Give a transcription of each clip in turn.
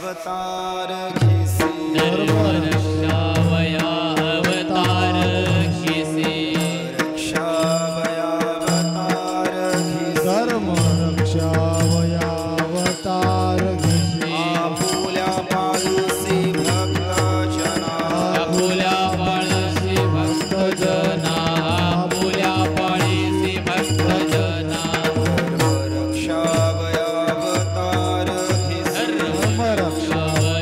अवतार घेसे धर्मरक्षावया अवतार घेसे रक्षावयावतार घेसे धर्मरक्षावयावतार घेसे आपुल्या पालुसी भक्तजना आपुल्या पाळीसी भक्तजना आपुल्या पाळीसी भक्तजना रक्षावयावतार घेसे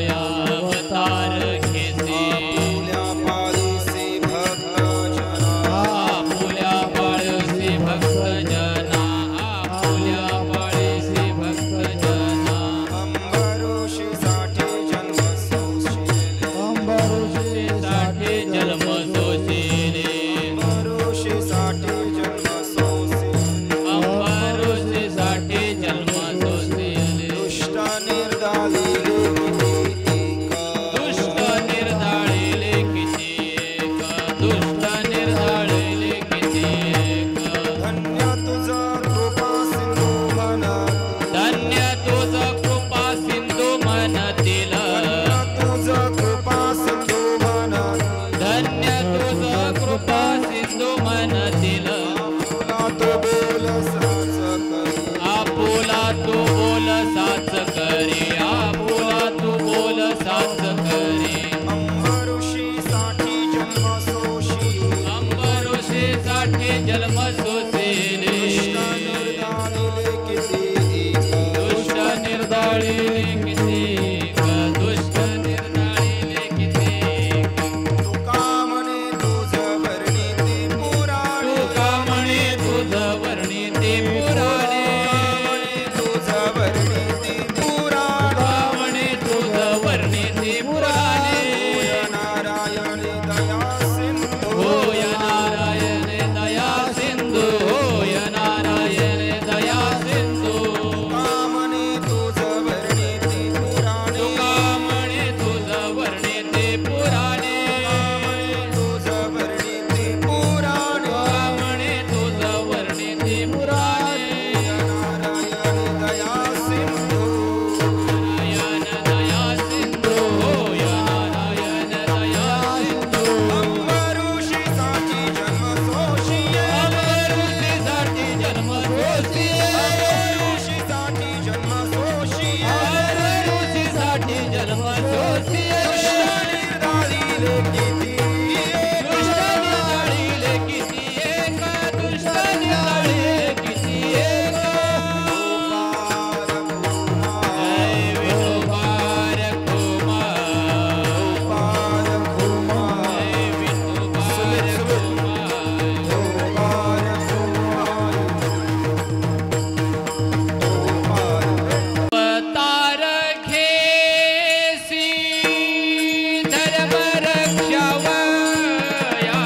धर्मरक्षावयावतार घेसे आपुल्या पालुसी भक्तजना आपुल्या पाळीसी भक्तजना आपुल्या पाळीसी भक्तजना अंबरुषी साठी जन्म सोशिले अंबरुषी साठी जन्म सोशिले अंबरुषी साठी जन्म सोशिले अंबरुषी साठी जन्म सोशिले दुष्ट निर्दालिले किती एक दुष्ट निर्धाळिले किती एक दुष्ट निर्धाळिले किती एक धन्य तुझा कृपा सिंधू म्हणत धन्य तुझ कृपा सिंधू म्हणतील तुझा कृपा सिंधू म्हणत धन्य तुझ कृपा सिंधू म्हणतील आपुला तो बोल साच करे आपुला तू बोल साच करे आपुला तू बोल साच करे अंबरुषी साठी जन्म सोशी अंबरुषी साठी जन्म सोसेले निर्दालिले किती एक दुष्ट निर्धाळिले किती दुष्ट निर्धाळिले किती तुका म्हणे तुझं वर्णिते पुराणे तुका म्हणे तुझ वर्णी ते पुराणे तुझं वर्णिते पुराणे तुका म्हणे तुझ वर्णी ते पुराणे नारायण दया सिंधू होय नारायण दया सिंधू होय नारायण दया सिंधू कामने तुझं वर्णिते पुराणे तुका म्हणे तुझ वर्णी ते पुराणे तुझं वर्णिते पुराणे तुका म्हणे तुझ वर्णी ते पुराणे नारायण दया सिंधू नारायण दया सिंधू होय नारायण दया सिंधू अंबरुषी साठी जन्म सोशिये अंबरुषी साठी जन्म सोशिये अंबरुषी साठी जन्म सोशिये अंबरुषी साठी जन्म सोशिये निर्दालिले किती दुष्ट निराळीले किती एक दुष्ट निराळीले किती एक जय विठोबार कुमार जय विठोबार कुमार अवतार घेसी धर्म रक्षावया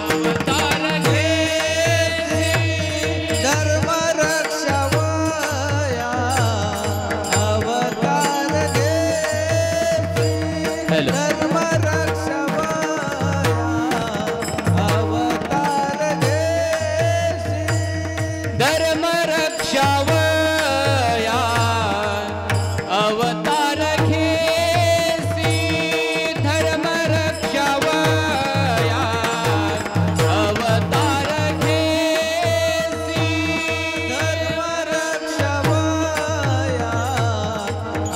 अवतार घेसी धर्म रक्षावया अवतार घेसी हॅलो धर्म रक्षावया अवतार घेसी धर्म रक्षावया अवतार घेसी धर्म रक्षावया अवतार घेसी धर्म रक्षावया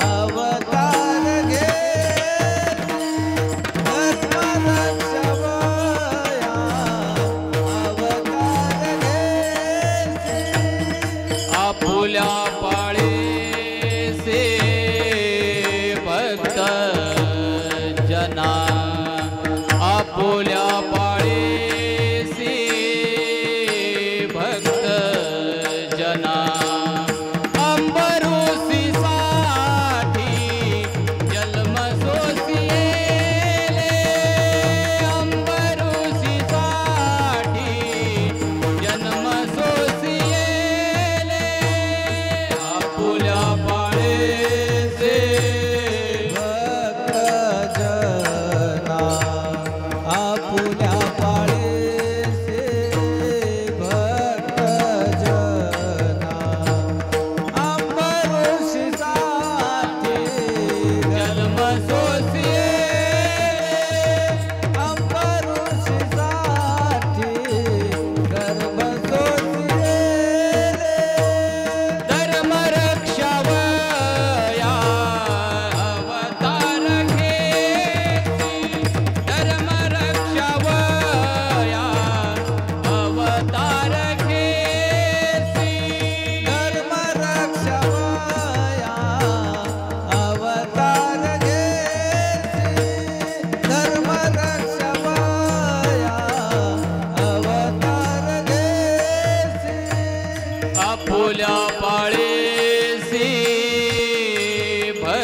अवतार घेसी धर्म रक्षावया अवतार घेसी आपुल्या पाळेसे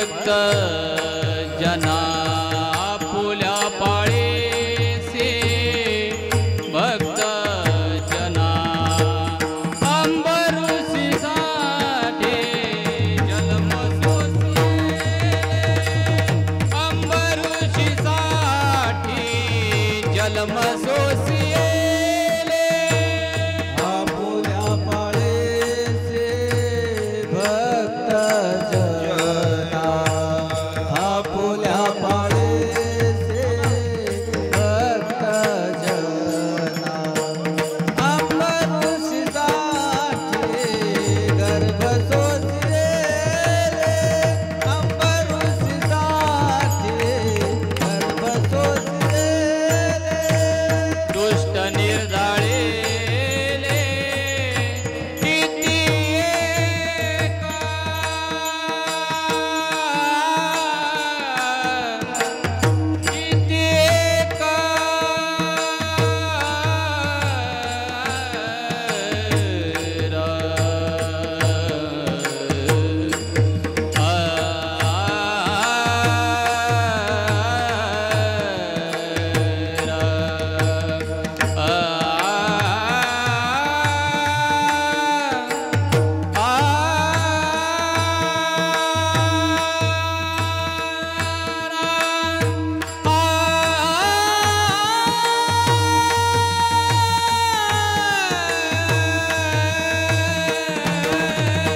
भक्त जना फुल्या पाळीसी भक्त जना अंबरुषी साठी जन्म सोसिले अंबरुषी साठी जन्म सोसिले आपुल्या पाळीसी भक्त जना आपुल्या पाळीसी भक्त जना अंबरुषीसाठी गर्भ सोसिले अंबरुषीसाठी गर्भ सोसिले दुष्ट निर्धाळेले किती एका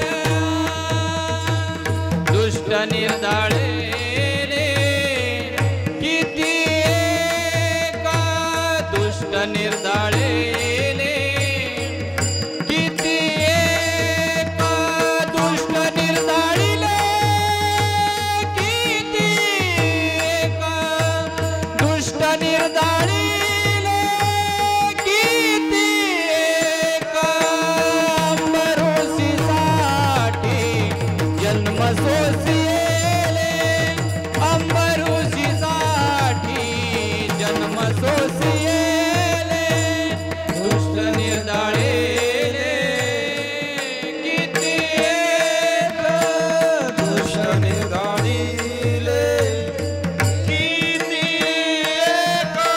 किती एका दुष्ट निर्धाळेले किती एका दुष्ट निर्धाळेले किती एका दुष्ट निर्धाळिले किती एका दुष्ट निर्धाळिले किती एका अंबरुषीसाठी जन्म सोसिले अंबरुषीसाठी जन्म सोसिले दुष्ट निर्धाळेले किती एका दुष्ट निर्धाळिले किती एका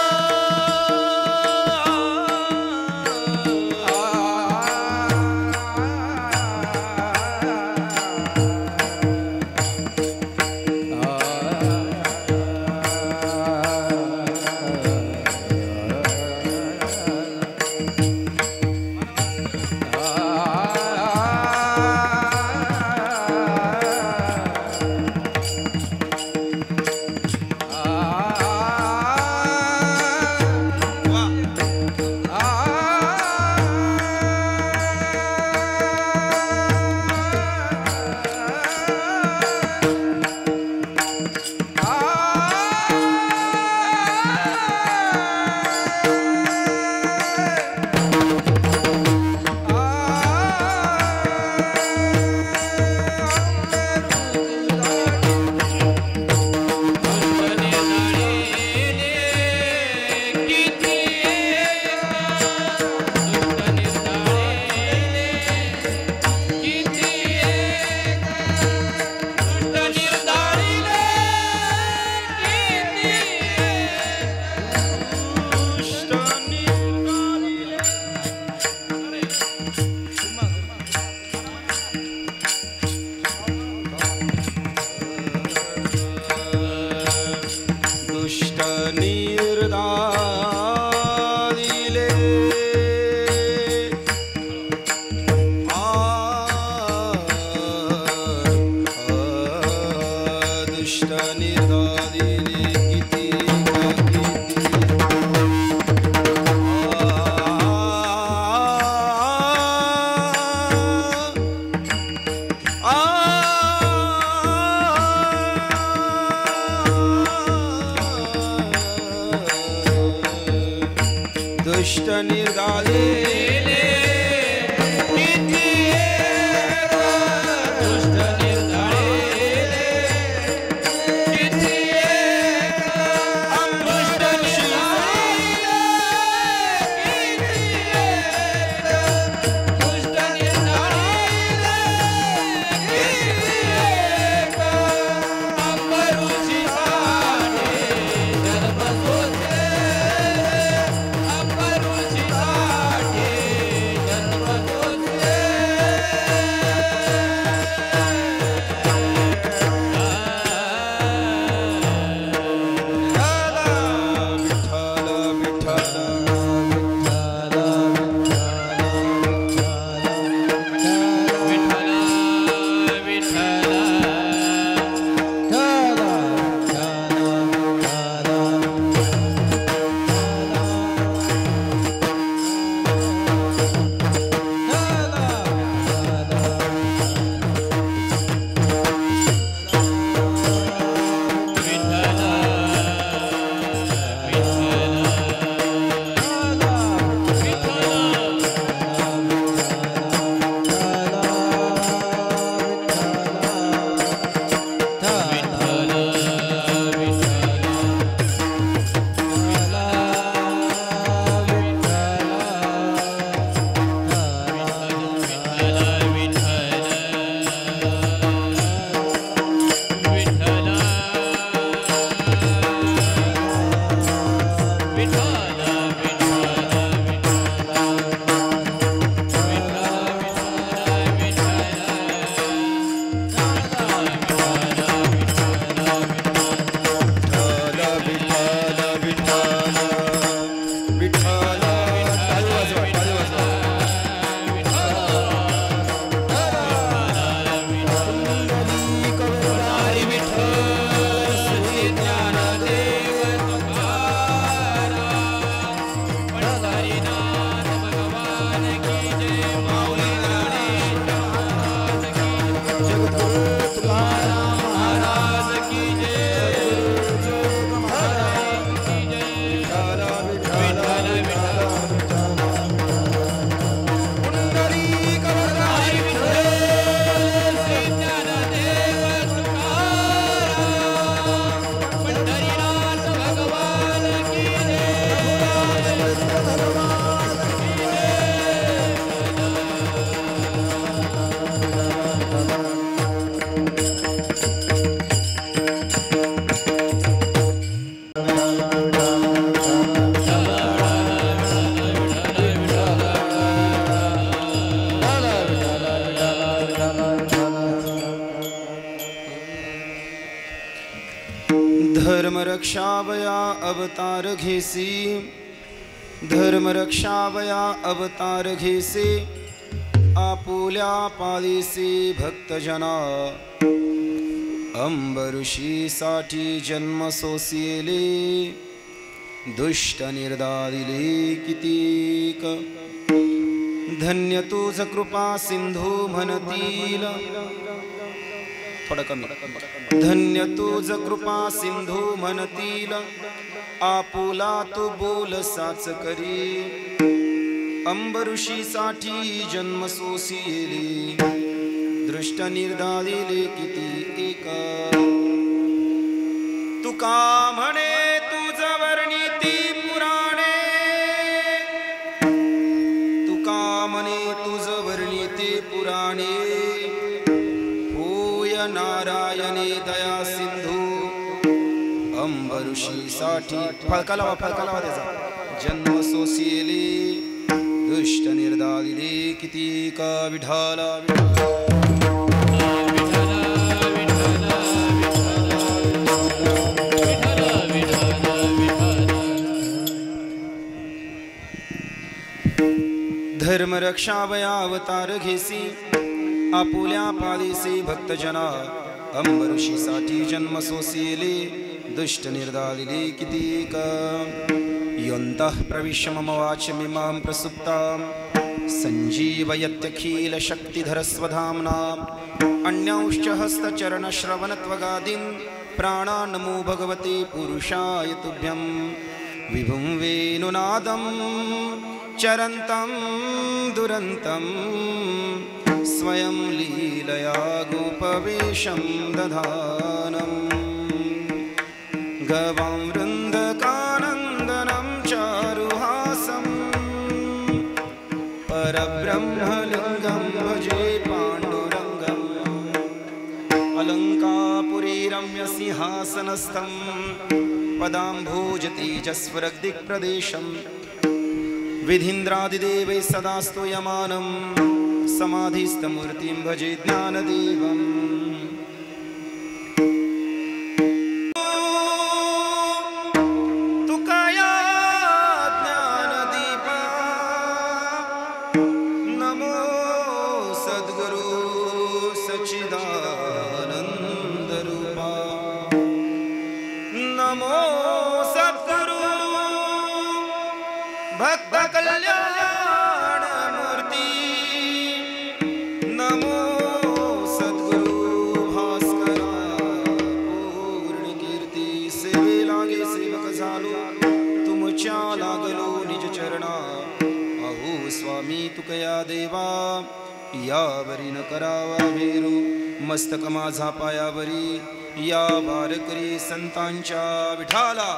दुष्ट निर्धारिले दुष्ट निर्धारिले किती दुष्ट निर्धारिले किती एका दुष्ट निर्धाळेले किती एका दुष्ट निर्धाळेले किती एका दुष्ट निर्धाळेले किती एका धर्म रक्षावया अवतार घेसी धर्म रक्षावया अवतार घेसे आपुल्या पालिसी भक्तजना अंबऋषी साठी जन्म सोसिले दुष्ट निर्दादिले कितीक धन्य तुझ कृपा सिंधू म्हणतील थोडं कमी धन्य तुझ कृपा सिंधू म्हणतील आपुला तू बोल साच करी अंबऋषी साठी जन्म सोसिले दृष्ट निर्दादिले किती एक तुका म्हणे तुझ वर्णिती पुराणे तुका म्हणे तुझ वर्णिती पुराणे होय नारायणे दया सिंधू अंबऋषी साठी फळका लावा त्याचा जन्म सोसिले दुष्ट निर्दादिले किती का विठाला धर्म रक्षावया अवतार घेसी आपुल्या पालिसी भक्तजना अंबऋषी साठी जन्म सोसिले दुष्ट निर्दादिले कितीक योऽन्तः प्रविश्य मम वाचमिमां प्रसुप्तां सञ्जीवयत्यखिल शक्तिधरस्वधाम्ना अन्यांश्च हस्तचरणश्रवणत्वगादीन् प्राणान्नमो भगवते पुरुषाय तुभ्यं विभुं वेणुनादं चरन्तं दुरन्तं स्वयं लीलया गोपवेशं दधानम् गवां वृन्दकानन्दनं चारुहासं परब्रह्मलिङ्गं भजे पाण्डुरङ्गम् अलङ्कापुरी रम्यसिंहासनस्थं पदाम्भोजतेजस्वरग्दिक्प्रदेशं विधीन्द्रादिदेवैः सदा स्तूयमानं समाधिस्थमूर्तिं भजे ज्ञानदेवम् तुकया देवा यावरी न करावा भेरू मस्तक माझा पायावरी या वारकरी संतांच्या विठाला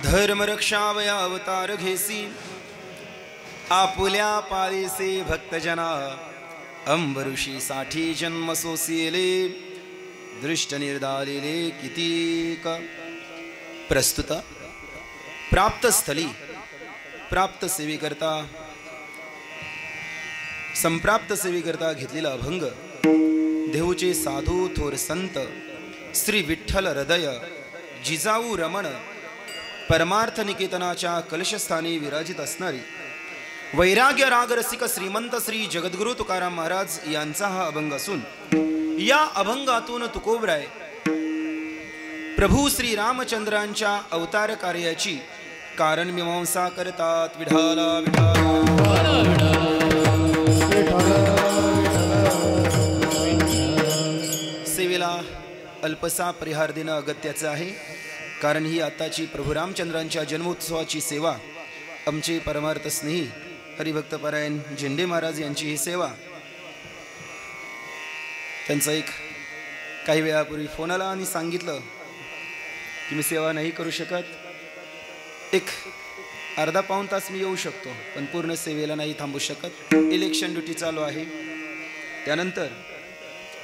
धर्म रक्षावया अवतार घेसी आपुल्या पालिसे भक्तजना अंबऋषी साठी जन्म सोसिले दृष्ट निर्दादिले कितीक प्रस्तुत प्राप्त स्थली प्राप्त सेवेकरता संप्राप्त सेवेकरता घेतलेला अभंग देऊचे साधू थोर संत श्री विठ्ठल हृदय जिजाऊ रमण परमार्थ निकेतनाच्या कलशस्थानी विराजित असणारी वैराग्य रागरसिक श्रीमंत श्री जगद्गुरु तुकाराम महाराज यांचा हा अभंग असून या अभंगातून तुकोबराय प्रभू श्री रामचंद्रांच्या अवतार कार्याची कारण मीमांसा करतात विठाला विठाला सेवेला अल्पसा परिहार देणं अगत्याचं आहे कारण ही आताची प्रभू रामचंद्रांच्या जन्मोत्सवाची सेवा आमचे परमार्थ स्नेही हरिभक्तपरायण झेंडे महाराज यांची ही सेवा त्यांचा एक काही वेळापूर्वी फोन आला आणि सांगितलं की मी सेवा नाही करू शकत एक अर्धा पाऊण तास मी येऊ शकतो पण पूर्ण सेवेला नाही थांबू शकत इलेक्शन ड्युटी चालू आहे त्यानंतर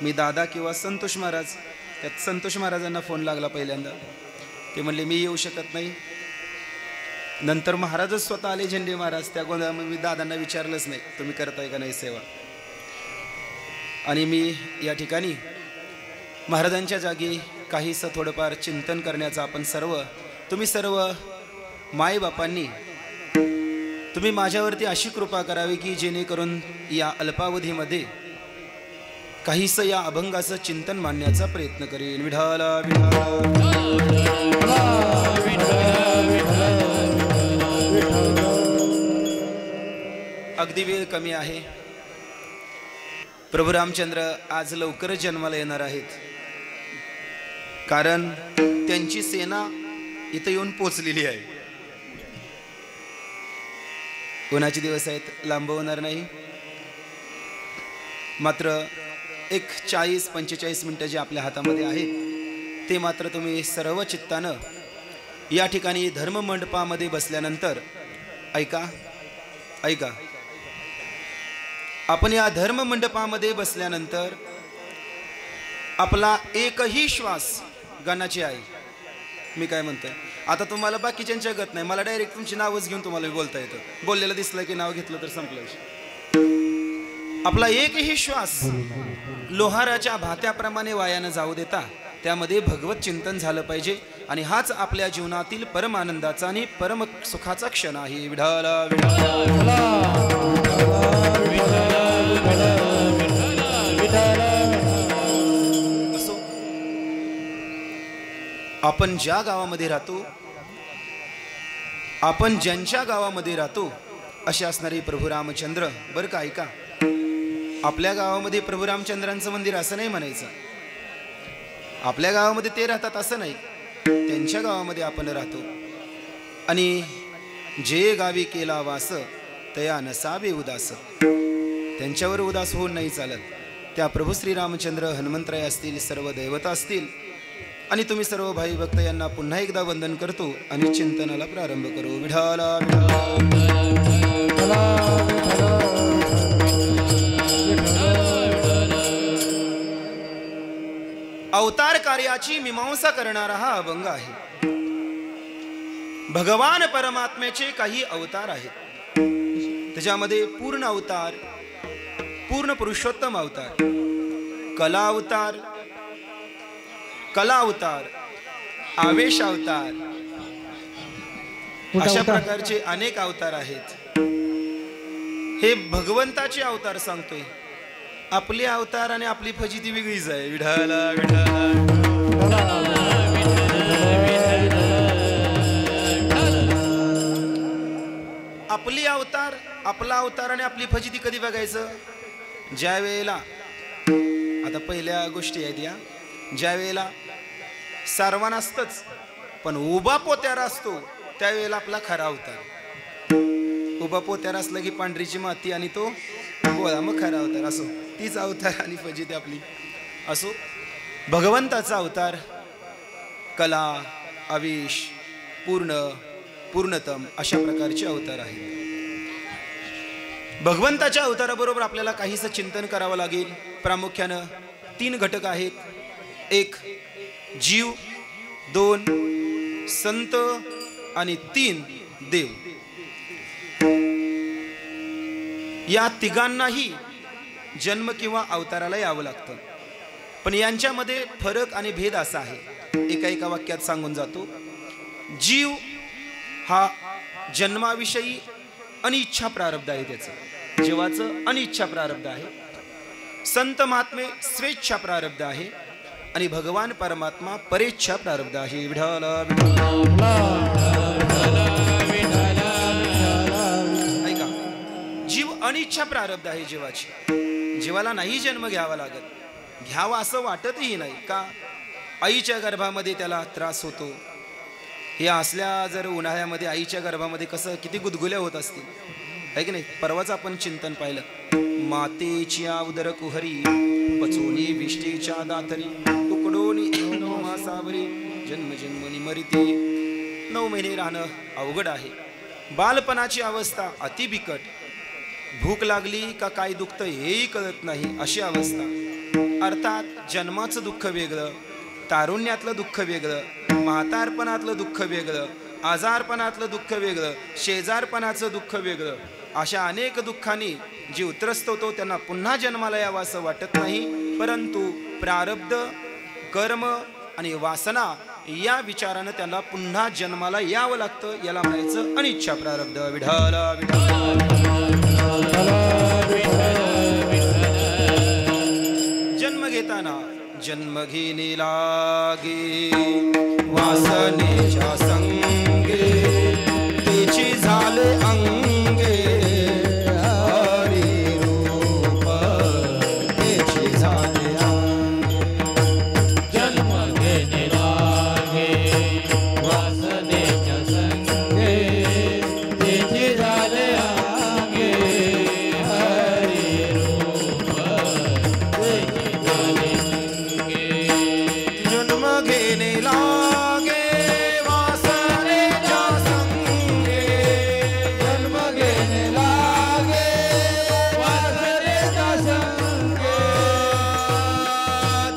मी दादा किंवा संतोष महाराज त्यात संतोष महाराजांना फोन लागला पहिल्यांदा. ते म्हणले मी येऊ शकत नाही. नंतर महाराजच स्वतः आले, झेंडे महाराज. त्या गोंधळामध्ये मी दादांना विचारलंच नाही तुम्ही करताय का नाही सेवा. आणि मी या ठिकाणी महाराजांच्या जागी काहीसं थोडंफार चिंतन करण्याचा आपण तुम्ही सर्व मायबापांनी तुम्ही माझ्यावरती अशी कृपा करावी की जेणेकरून या अल्पावधीमध्ये काहीसं या अभंगाचं चिंतन मांडण्याचा प्रयत्न करेन. विठाला अगदी वेळ कमी आहे. प्रभू रामचंद्र आज लवकरच जन्माला येणार आहेत, कारण त्यांची सेना इथं येऊन पोचलेली आहे. उन्हाचे दिवस आहेत, लांबवणार नाही. मात्र एक 40-45 मिनिटं जे आपल्या हातामध्ये आहेत ते मात्र तुम्ही सर्व चित्तानं या ठिकाणी धर्ममंडपामध्ये बसल्यानंतर ऐका. आपण या धर्ममंडपामध्ये बसल्यानंतर आपला एकही श्वास गाण्याची आहे. मी काय म्हणतोय आता तुम्हाला बाकीच्यांच्या गत नाही, मला डायरेक्ट तुमची नावच घेऊन तुम्हाला बोलता येतं. बोललेलं दिसलं की नाव घेतलं तर संपलं. आपला एकही श्वास लोहाराच्या भात्याप्रमाणे वायानं जाऊ देता त्यामध्ये भगवत चिंतन झालं पाहिजे. आणि हाच आपल्या जीवनातील परम आनंदाचा आणि परम सुखाचा क्षण आहे. विठाला असो, आपण ज्या गावामध्ये राहतो, आपण ज्यांच्या गावामध्ये राहतो असे असणारे प्रभू रामचंद्र. बरं का, ऐका. आपल्या गावामध्ये प्रभू रामचंद्रांचं मंदिर असं नाही म्हणायचं. आपल्या गावामध्ये ते राहतात असं नाही, त्यांच्या गावामध्ये आपण राहतो. आणि जे गावी केला वास तया नसावे उदास. त्यांच्यावर उदास होऊन नाही चालत. त्या प्रभू श्रीरामचंद्र हनुमंतराय असतील, सर्व दैवता असतील. आणि तुम्ही सर्व भाई भक्त यांना पुन्हा एकदा वंदन करतो आणि चिंतनाला प्रारंभ करू. विठाला अवतार कार्याची मीमांसा करणारा हा अभंग आहे. भगवान परमात्म्याचे काही अवतार आहेत. त्याच्यामध्ये पूर्ण अवतार, पूर्ण पुरुषोत्तम अवतार, कला अवतार, आवेश अवतार, अशा प्रकारचे अनेक अवतार आहेत. हे भगवंताचे अवतार सांगतोय. आपले अवतार आणि आपली फजिती वेगळीच आहे. विठाला आपला अवतार आणि आपली फजिती कधी बघायचं? ज्या वेळेला, आता पहिल्या गोष्टी आहेत या, ज्या वेळेला सारवा नसतच पण उभा पोत्यारा असतो त्यावेळेला आपला खरा अवतार. उभा पोत्यारा असला की पांढरीची माती आणि तो गोळा, मग खरा अवतार. असो, तीच अवतार आणि फजिती आपली. असो, भगवंताचा अवतार कला, आवेश, पूर्णतम अशा प्रकारचे अवतार आहेत. भगवंताच्या अवताराबरोबर आपल्याला काहीसं चिंतन करावं लागेल. प्रामुख्यानं 3 घटक आहेत. 1 जीव, 2 संत आणि 3 देव. या तिघांनाही जन्म किंवा अवताराला यावं लागतं. पण यांच्यामध्ये फरक आणि भेद असा आहे, एका वाक्यात सांगून जातो. जीव हा जन्माविषयी अनिच्छा प्रारब्ध आहे, त्याचं जीवाचं अनिच्छा प्रारब्ध आहे. संत महात्मे स्वेच्छा प्रारब्ध आहे आणि भगवान परमात्मा परेच्छा प्रारब्ध आहे. विठाला ऐका, जीव अनिच्छा प्रारब्ध आहे जीवाची. जीवाला नाही जन्म घ्यावा लागत. घ्यावा असं वाटतही नाही. का? आईच्या गर्भामध्ये त्याला त्रास होतो. हे असल्या जर उन्हाळ्यामध्ये आईच्या गर्भामध्ये कसं किती गुदगुल्या होत असतील, आहे की नाही? परवाच आपण चिंतन पाहिलं. मातेच्या उदर कुहरी पचोनी विष्टेच्या दातरी तुकडोनी मासावरी जन्मजन्मनी मरिती. 9 महिने राहणं अवघड आहे. बालपणाची अवस्था अति बिकट. भूक लागली का काय दुखतं हेही कळत नाही अशी अवस्था. अर्थात जन्माचं दुःख वेगळं, तारुण्यातलं दुःख वेगळं, म्हातारपणातलं दुःख वेगळं, आजारपणातलं दुःख वेगळं, शेजारपणाचं दुःख वेगळं. अशा अनेक दुःखांनी जीव त्रस्त होतो. त्यांना पुन्हा जन्माला यावं असं वाटत नाही, परंतु प्रारब्ध, कर्म आणि वासना या विचारानं त्यांना पुन्हा जन्माला यावं लागतं. याला म्हणायचं अनिच्छा प्रारब्ध. विठ्ठल जन्म घेताना जन्म घेणे लागे वासनेच्या संगे, तिची झाले अंगे हरी रूप, तिची झाले अंगे. जन्म घेणे लागे वासनेच्या संगे, तिची झाले अंगे हरी रूप, तिची झाले अंगे. जन्म घेणे लागे वासनेच्या संगे, जन्म घेणे लागे वासनेच्या संगे,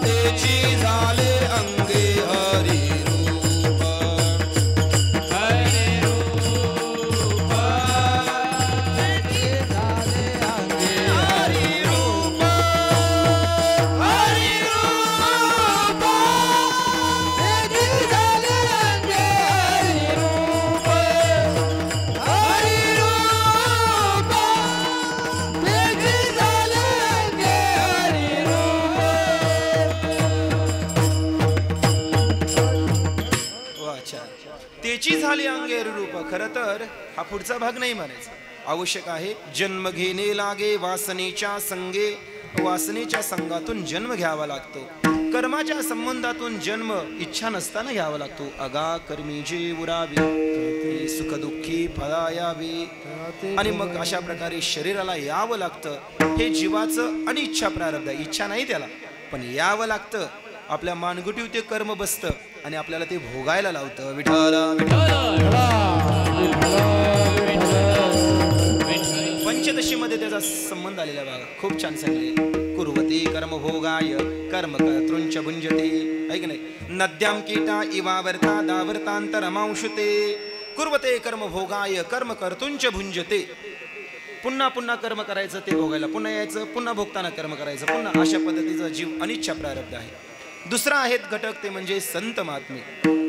त्याची झाले अंगे हरी रूप. हरी रूप, ते झाले अंगे हरी रूप, हरी रूप, ते झाले अंगे हरी रूप, हरी रूप, ते झाले अंगे हरी रूप. वा, अच्छा. त्याची झाली अंगे रूप. खरं तर हा पुढचा भाग नाही म्हणायचा. आवश्यक आहे जन्म घेणे लागे वासनेच्या संगे. वासनेच्या संघातून जन्म घ्यावा लागतो. कर्माच्या संबंधातून जन्म इच्छा नसताना घ्यावा लागतो. अगा कर्मी जे उरावी, सुख दुःखी फळा यावी, आणि मग अशा प्रकारे शरीराला यावं लागतं. हे जीवाचं अनिच्छा प्रारब्ध आहे. इच्छा नाही त्याला, पण यावं लागतं. आपल्या मानगुटीव ते कर्म बसतं आणि आपल्याला ते भोगायला लावतं. विठ्ठल पंचदशीमध्ये त्याचा संबंध आलेला बघा, खूप छान सांगले. कुर्वती कर्म भोगाय कर्म कर्तृंच भुंजते. ऐक नाही, नद्यां कीटा इवावर्ता दावर्तांतरमांशुते. कुर्वते कर्म भोगाय कर्म कर्तृंच भुंजते. पुन्हा पुन्हा कर्म करायचं, ते भोगायला पुन्हा यायचं, पुन्हा भोगताना कर्म करायचं, पुन्हा. अशा पद्धतीचा जीव अनिच्छा प्रारब्ध आहे. दुसरा आहेत घटक, ते म्हणजे संत महात्मे.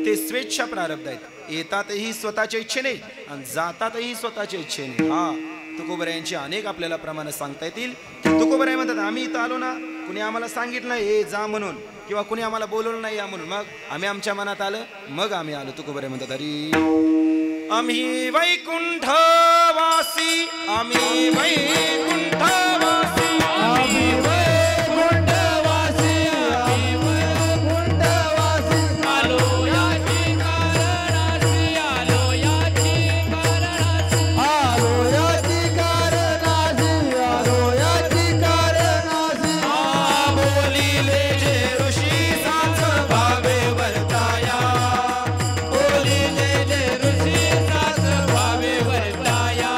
ते स्वेच्छा प्रारब्ध आहेत. येतातही स्वतःच्या इच्छेने आणि जातातही स्वतःच्या इच्छेने. हा, तुकोबरायांची अनेक आपल्याला प्रमाण सांगता येतील. तुकोबराय म्हणतात आम्ही इथं आलो ना, कुणी आम्हाला सांगितलं हे जा म्हणून, किंवा कुणी आम्हाला बोलवलं नाही या म्हणून, मग आम्ही आमच्या मनात आलं, मग आम्ही आलो. तुकोबराय म्हणतात अरे आम्ही वैकुंठवासी, आम्ही वैकुंठवासी, आम्ही वैकुंठवासी, आम्ही वैकुंठवासी. आलो याची कारणासी, आलो याची कारणासी. आलो याची कारणासी, आलो याची कारणासी. बोलिले जे ऋषी साच भावे वर्ताया. बोलिले जे ऋषी साच भावे वर्ताया.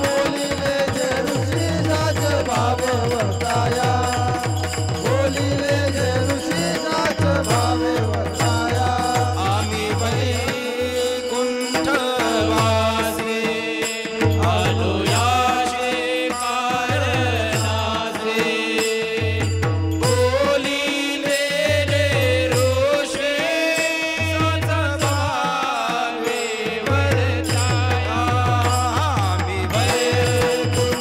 बोलिले जे ऋषी साच भावे वर्ताया. बोलिले जे ऋषी साच भावे वर्ताया. आम्ही वैकुंठवासी, आलो याची कारणासी. बोलिले जे ऋषी साच भावे वर्ताया. आम्ही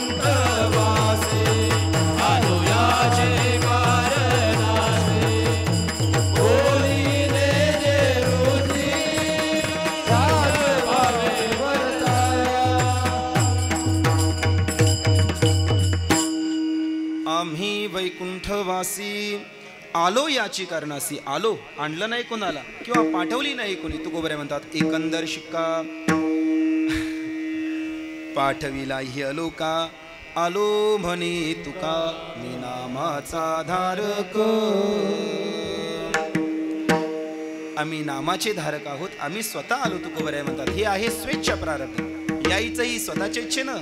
वैकुंठवासी, आलो याची कारणासी. बोलिले जे ऋषी साच भावे वर्ताया. आम्ही वैकुंठवासी आलो याची कारणासी. आलो, आणलं नाही कोणाला किंवा पाठवली नाही कोणी. तुकोबरे म्हणतात एकंदर शिक्का पाठविला ही अलोका. आलो म्हणे तुका मी नामाचा धारक. आम्ही नामाचे धारक आहोत, आम्ही स्वतः आलो. तुकोबरे म्हणतात हे आहे स्वेच्छा प्रारब्ध. यायचंही स्वतःच्या इच्छेनं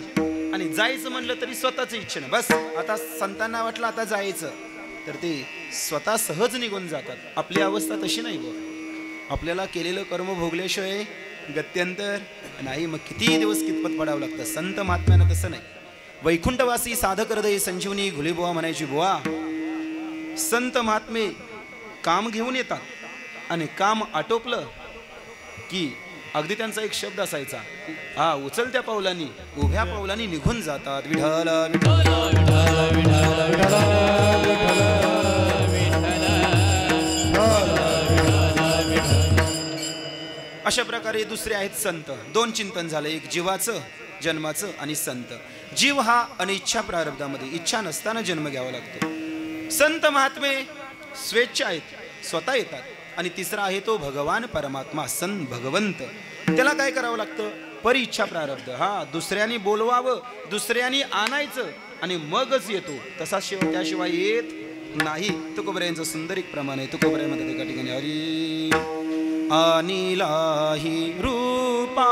आणि जायचं म्हणलं तरी स्वतःच इच्छेनं. बस आता संतांना वाटलं आता जायचं, तर ते स्वतः सहज निघून जातात. आपली अवस्था तशी नाही बघ. आपल्याला केलेलं कर्म भोगल्याशिवाय गत्यंतर नाही. मग किती दिवस कितपत पडावं लागतं. संत महात्म्यानं तसं नाही. वैकुंठवासी साधक हृदय संजीवनी घुलेबुवा म्हणायची बुवा. संत महात्मे काम घेऊन येतात आणि काम आटोपलं की अगदी त्यांचा एक शब्द असायचा, हा उचलत्या पावलांनी उभ्या पावलांनी निघून जातात. विठ्ठल अशा प्रकारे दुसरे आहेत संत. दोन चिंतन झालं, एक जीवाचं जन्माचं आणि संत. जीव हा अनिच्छा प्रारब्धामध्ये इच्छा नसताना जन्म घ्यावा लागतो. संत महात्मे स्वेच्छा आहेत, स्वतः येतात. आणि तिसरा आहे तो भगवान परमात्मा संत भगवंत. त्याला काय करावं लागतं, परिच्छा प्रारब्ध. हा दुसऱ्यानी बोलवावं, दुसऱ्यानी आणायचं आणि मगच येतो. तसा त्याशिवाय येत नाही. तुकोबऱ्यांचं सुंदर एक प्रमाण आहे. तुकोबऱ्यामध्ये एका ठिकाणी हरी अनिलाही रूपाबले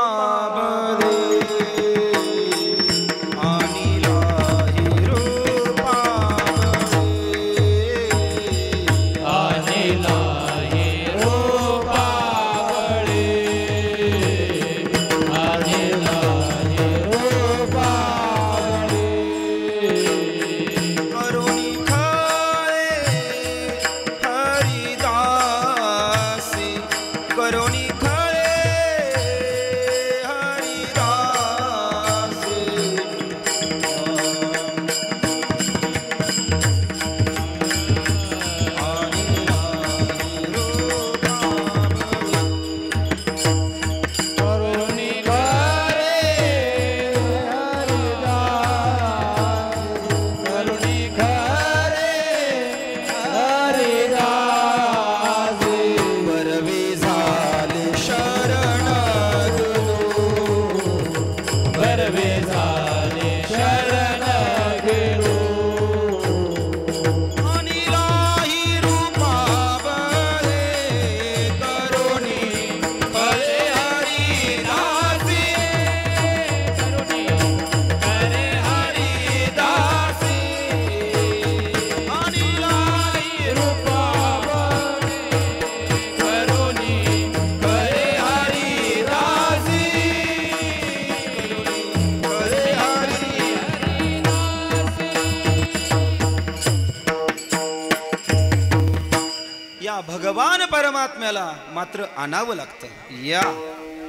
भगवान परमात्म्याला मात्र आणावं लागतं. या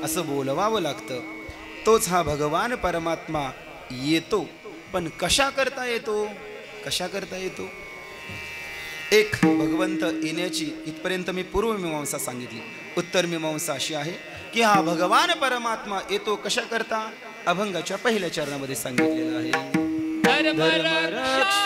असं बोलवावं लागतं. तोच हा भगवान परमात्मा येतो. पण कशा करता येतो, कशा करता येतो. एक भगवंत येण्याची इथपर्यंत मी पूर्वमीमांसा सांगितली. उत्तर मीमांसा अशी आहे की हा भगवान परमात्मा येतो कशा करता, अभंगाच्या पहिल्या चरणामध्ये सांगितलेलं आहे. धर्मरक्ष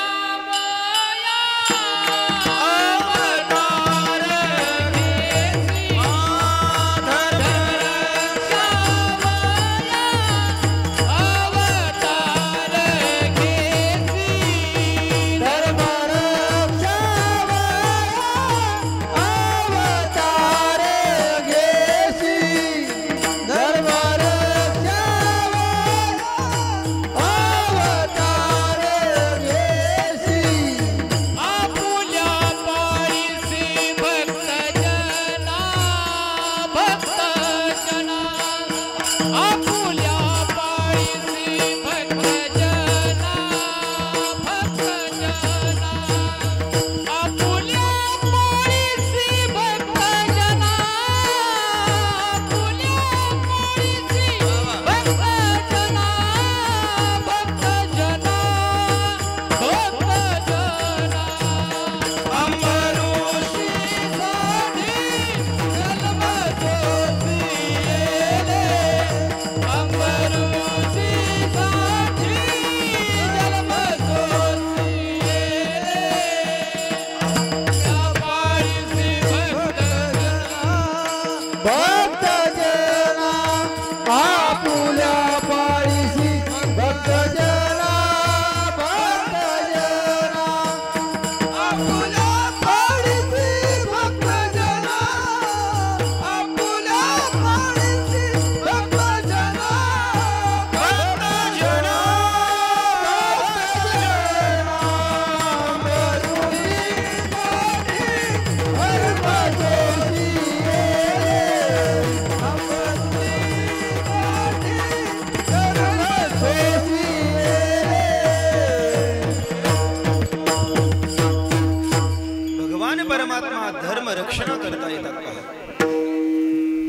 परमात्मा धर्म रक्षण करता येतात पहा.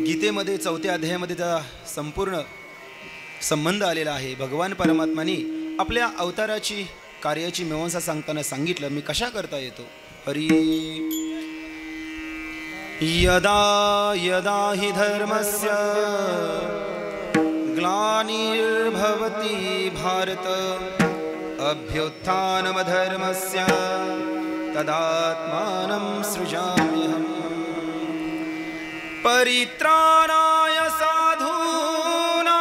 गीतेमध्ये 4थ्या अध्यायामध्ये त्याचा संपूर्ण संबंध आलेला आहे. भगवान परमात्माने आपल्या अवताराची कार्याची मीमांसा सांगताना सांगितलं मी कशा करता येतो. हरी यदा यदा हि धर्मस्य ग्लानिर्भवति भारत अभ्युत्थानमधर्मस्य तदात्मानं सृजाम्यहम्. परित्राणाय साधूनां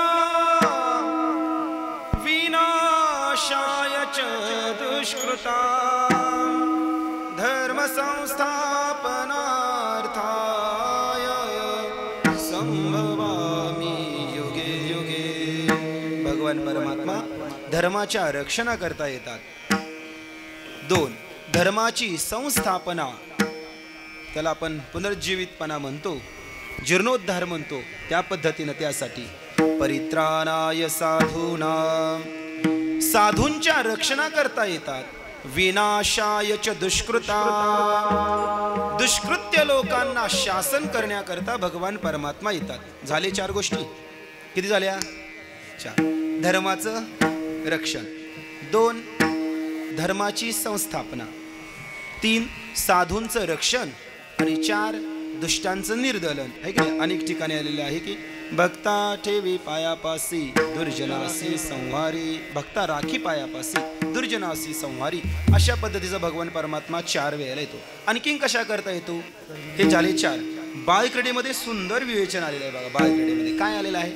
विनाशाय च दुष्कृतां धर्म संस्थापनार्थाय संभवामि युगे युगे. भगवान परमात्मा धर्माच्या रक्षणा करता येतात. 2 धर्माची संस्थापना, त्याला आपण पुनर्जीवितपणा म्हणतो, जीर्णोद्धार म्हणतो, त्या पद्धतीने त्यासाठी परित्राणाय साधूनां, साधूंच्या रक्षणा करता येतात. विनाशाय च दुष्कृता, दुष्कृत्य लोकांना शासन करण्याकरता भगवान परमात्मा येतात. झाले 4 गोष्टी. किती झाल्या? 4. धर्माचं रक्षण, 2 धर्माची संस्थापना, 3 साधूंचं रक्षण आणि 4 दुष्टांचं निर्दलन. आहे की नाही? अनेक ठिकाणी आलेले आहे की भक्ता ठेवी पायापासी दुर्जनासी संहारी, भक्ता राखी पायापासी दुर्जनासी संहारी. अशा पद्धतीचा भगवान परमात्मा 4 वेळेला येतो. आणखीन कशा करता येतो? हे झाले 4. बाळक्रीडेमध्ये सुंदर विवेचन आलेलं आहे बघा. बाळक्रीडेमध्ये काय आलेलं आहे?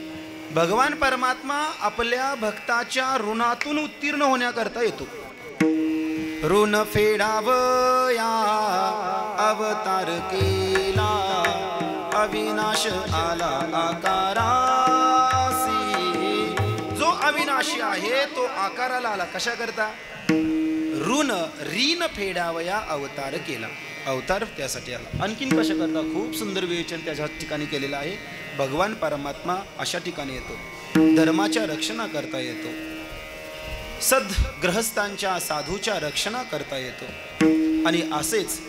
भगवान परमात्मा आपल्या भक्ताच्या ऋणातून उत्तीर्ण होण्याकरता येतो. ऋण फेडावया अवतार केला, अविनाश आला आकारासी. जो अविनाशी आहे तो आकाराला आला. कशा करता? ऋण फेडावया अवतार केला, अवतार त्यासाठी आला. आणखीन कशा करता? खूप सुंदर विवेचन त्याच्या ठिकाणी केलेलं आहे. भगवान परमात्मा अशा ठिकाणी येतो, धर्माच्या रक्षणा करता येतो, सद्ग्रहस्थांच्या साधूच्या रक्षणा करता येतो. आणि असेच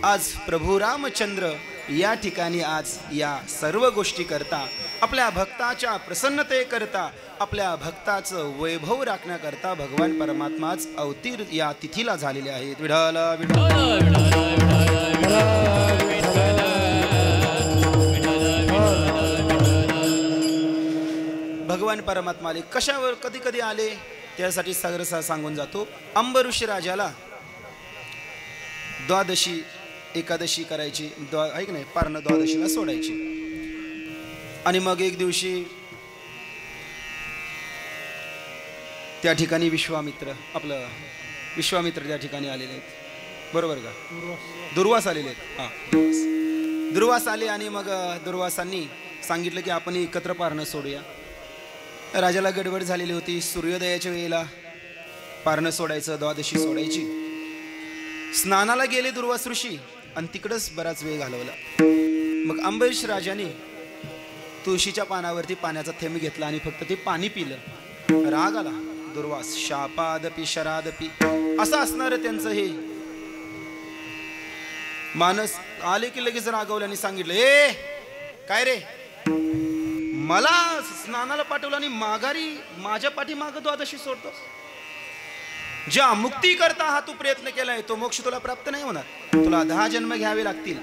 आज प्रभू रामचंद्र या ठिकाणी आज या सर्व गोष्टी करता, आपल्या भक्ताच्या प्रसन्नतेकरता, आपल्या भक्ताचं वैभव राखण्याकरता भगवान परमात्माच अवतीर या तिथीला झालेले आहेत. विठाला भगवान परमात्मा आले. कशावर कधी कधी आले त्यासाठी सगळं सांगून जातो. अंबरीष राजाला द्वादशी एकादशी करायची, ऐक नाही, पारणं द्वादशीला सोडायची. आणि मग एक दिवशी त्या ठिकाणी विश्वामित्र त्या ठिकाणी आलेले आहेत. बरोबर का? दुर्वास आलेले आहेत. हां, दुर्वास आले. आणि मग दुर्वासांनी सांगितलं की आपण एकत्र पारणं सोडूया. राजाला गडबड झालेली होती. सूर्योदयाच्या वेळेला पारणं सोडायचं, द्वादशी सोडायची. स्नानाला गेले दुर्वास ऋषी आणि तिकडंच बराच वेळ घालवला. मग अंबरीष राजाने तुळशीच्या पानावरती पाण्याचा थेंब घेतला आणि फक्त ते पाणी पिलं. राग आला. दुर्वास शापादपी शरादपी असं असणार त्यांचं हे मानस. आले की लगेच रागवलं आणि सांगितलं, ए काय रे, मला स्नानाला पाठवलं आणि माघारी माझ्या पाठीमागं द्वादशी सोडतो. ज्या मुक्ती करता हा तू प्रयत्न केलाय तो मोक्ष तुला प्राप्त नाही होणार, तुला 10 जन्म घ्यावे लागतील.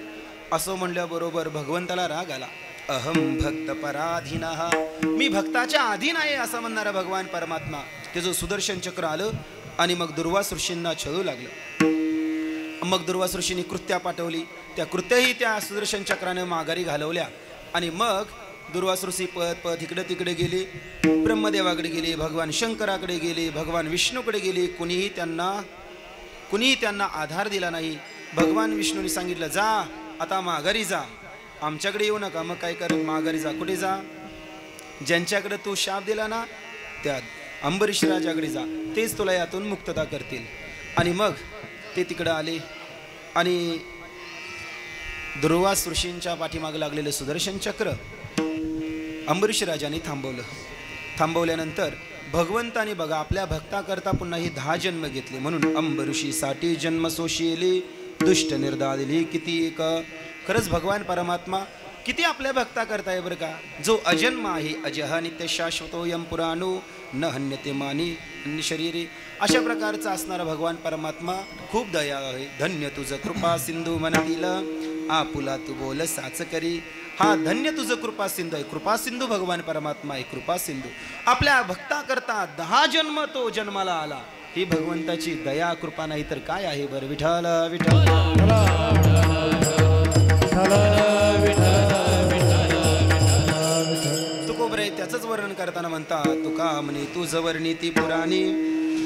असं म्हणल्याबरोबर भगवंताला राग आला. अहम भक्त पराधीनः, मी भक्ताच्या अधीन आहे असं म्हणणारा भगवान परमात्मा त्याचं सुदर्शन चक्र आलं आणि मग दुर्वास ऋषींना छळू लागलं. मग दुर्वास ऋषींनी कृत्या पाठवली. त्या कृत्याही त्या सुदर्शन चक्राने माघारी घालवल्या. आणि मग दुर्वास ऋषी पळत इकडे तिकडे गेले. ब्रह्मदेवाकडे गेले, भगवान शंकराकडे गेले, भगवान विष्णूकडे गेले. कुणीही त्यांना आधार दिला नाही. भगवान विष्णूने सांगितलं, जा आता माघारी जा, आमच्याकडे येऊ नका. मग काय कर, माघारी जा. कुठे जा? ज्यांच्याकडे तू शाप दिला ना त्या अंबरीष राजाकडे जा, तेच तुला यातून मुक्तता करतील. आणि मग ते तिकडं आले आणि दुर्वास ऋषींच्या पाठीमागे लागलेलं सुदर्शन चक्र अंबरीष राजाने थांबवल्यानंतर भगवंताने बघा आपल्या भक्ताकरता पुन्हा ही 10 जन्म घेतले. म्हणून अंबरीषीसाठी जन्म सोशिले दुष्ट निर्दादिली किती एक. खरंच भगवान परमात्मा किती आपल्या भक्ता करताय बरं का. जो अजन्म आहे, अजह नित्य शाश्वतोयम पुराणो न हन्यते मानी अन्य शरीरे, अशा प्रकारचा असणारा भगवान परमात्मा खूप दया आहे. धन्य तुझ कृपा सिंधू मनातील आपुला तू बोल साच करी. हा धन्य तुझं कृपा सिंधू आहे. कृपा सिंधू भगवान परमात्मा आहे. कृपा सिंधू आपल्या भक्ता करता 10 जन्म तो जन्माला आला. ही भगवंताची दया कृपा नाही तर काय आहे बरं. विठ्ठल विठ्ठल तुकोबरे त्याचंच वर्णन करताना म्हणतात, तुका म्हणे तुझ वर्णिती पुराणी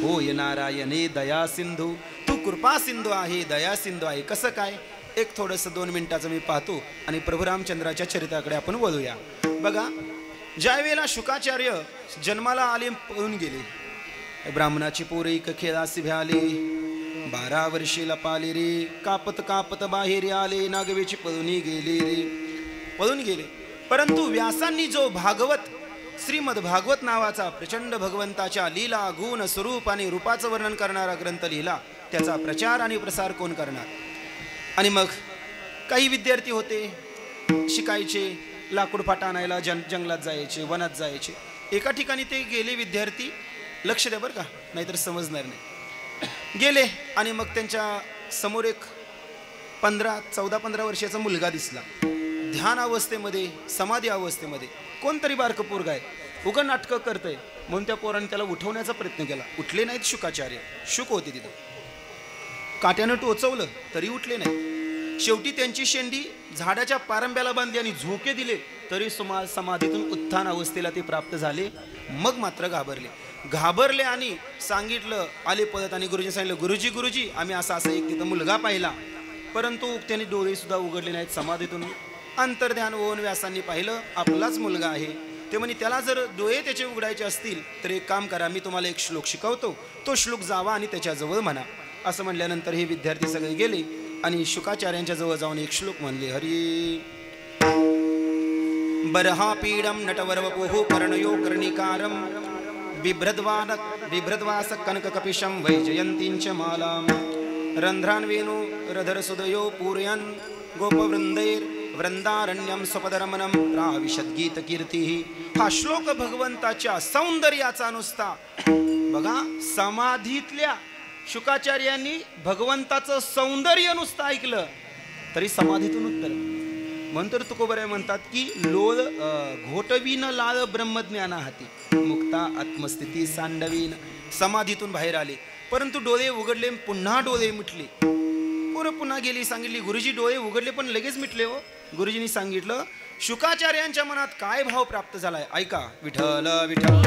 होय नारायणे दया सिंधू. तू कृपा सिंधू आहे, दया सिंधू आहे. कसं काय, एक थोडंसं 2 मिनिटाचं मी पाहतो आणि प्रभू रामचंद्राच्या चरित्राकडे आपण वळूया. बघा, ज्या वेळेला शुकाचार्य जन्माला आले, पळून गेले. ब्राह्मणाची पोरे एक खेळासी भ्याले, 12 वर्षे लपाले रे. कापत कापत बाहेर आले, नागवेची पळून गेले. परंतु व्यासांनी जो भागवत, श्रीमद भागवत नावाचा प्रचंड भगवंताच्या लीला गुण स्वरूप आणि रूपाचं वर्णन करणारा ग्रंथ लिहिला, त्याचा प्रचार आणि प्रसार कोण करणार. आणि मग काही विद्यार्थी होते, शिकायचे, लाकूड फाटा आणायला जंगलात जायचे, वनात जायचे. एका ठिकाणी ते गेले विद्यार्थी, लक्ष द्या बरं का, नाहीतर समजणार नाही. गेले आणि मग त्यांच्या समोर एक 14-15 वर्षाचा मुलगा दिसला. ध्यान अवस्थेमध्ये, समाधी अवस्थेमध्ये. कोणतरी बारकं पोरग आहे, उगा नाटकं करतंय म्हणून त्या पोराने त्याला उठवण्याचा प्रयत्न केला. उठले नाहीत शुकाचार्य, शुक होते तिथं. काट्यानं टोचवलं तरी उठले नाही. शेवटी त्यांची शेंडी झाडाच्या पारंब्याला बांधली आणि झोके दिले तरी समाधीतून उत्थान अवस्थेला ते प्राप्त झाले. मग मात्र घाबरले आणि सांगितलं, आले पळत आणि गुरुजी सांगितलं, गुरुजी आम्ही असा एक तिथं मुलगा पाहिला. परंतु त्यांनी डोळे सुद्धा उघडले नाहीत. समाधीतून अंतर्ध्यान होऊन व्यासांनी पाहिलं, आपलाच मुलगा आहे. ते म्हणे, त्याला जर डोळे त्याचे उघडायचे असतील तर एक काम करा, मी तुम्हाला एक श्लोक शिकवतो, तो श्लोक जावा आणि त्याच्याजवळ म्हणा. असं म्हणल्यानंतर हे विद्यार्थी सगळे गेले आणि शुकाचार्यांच्या जवळ जाऊन एक श्लोक म्हणले. हरी बरहा पीडम नटवरवपोः कर्णयो कर्णिकारम बिभ्रद्वास कनक कपिशम वैजयंतींच मालाम रंध्रान वेणु रधर सुदयो पूरयन गोपवृंदैर वृंदारण्यम स्वपदरमनम प्राविशद गीत कीर्ती. हा श्लोक भगवंताच्या सौंदर्याचा नुसता. बघा, समाधीतल्या शुकाचार्यांनी भगवंताचं सौंदर्य नुसतं ऐकलं तरी समाधीतून उत्तर. म्हणतर तुकोबराय म्हणतात की लोळ घोटवीन लाळ ब्रह्मज्ञाना हाती मुक्ता आत्मस्थिती सांडवीन. समाधीतून बाहेर आले परंतु डोळे उघडले, पुन्हा डोळे मिटले. पोरं पुन्हा गेली, सांगितली, गुरुजी डोळे उघडले पण लगेच मिटले हो. गुरुजींनी सांगितलं, शुकाचार्यांच्या मनात काय भाव प्राप्त झालाय ऐका. विठ्ठल विठ्ठल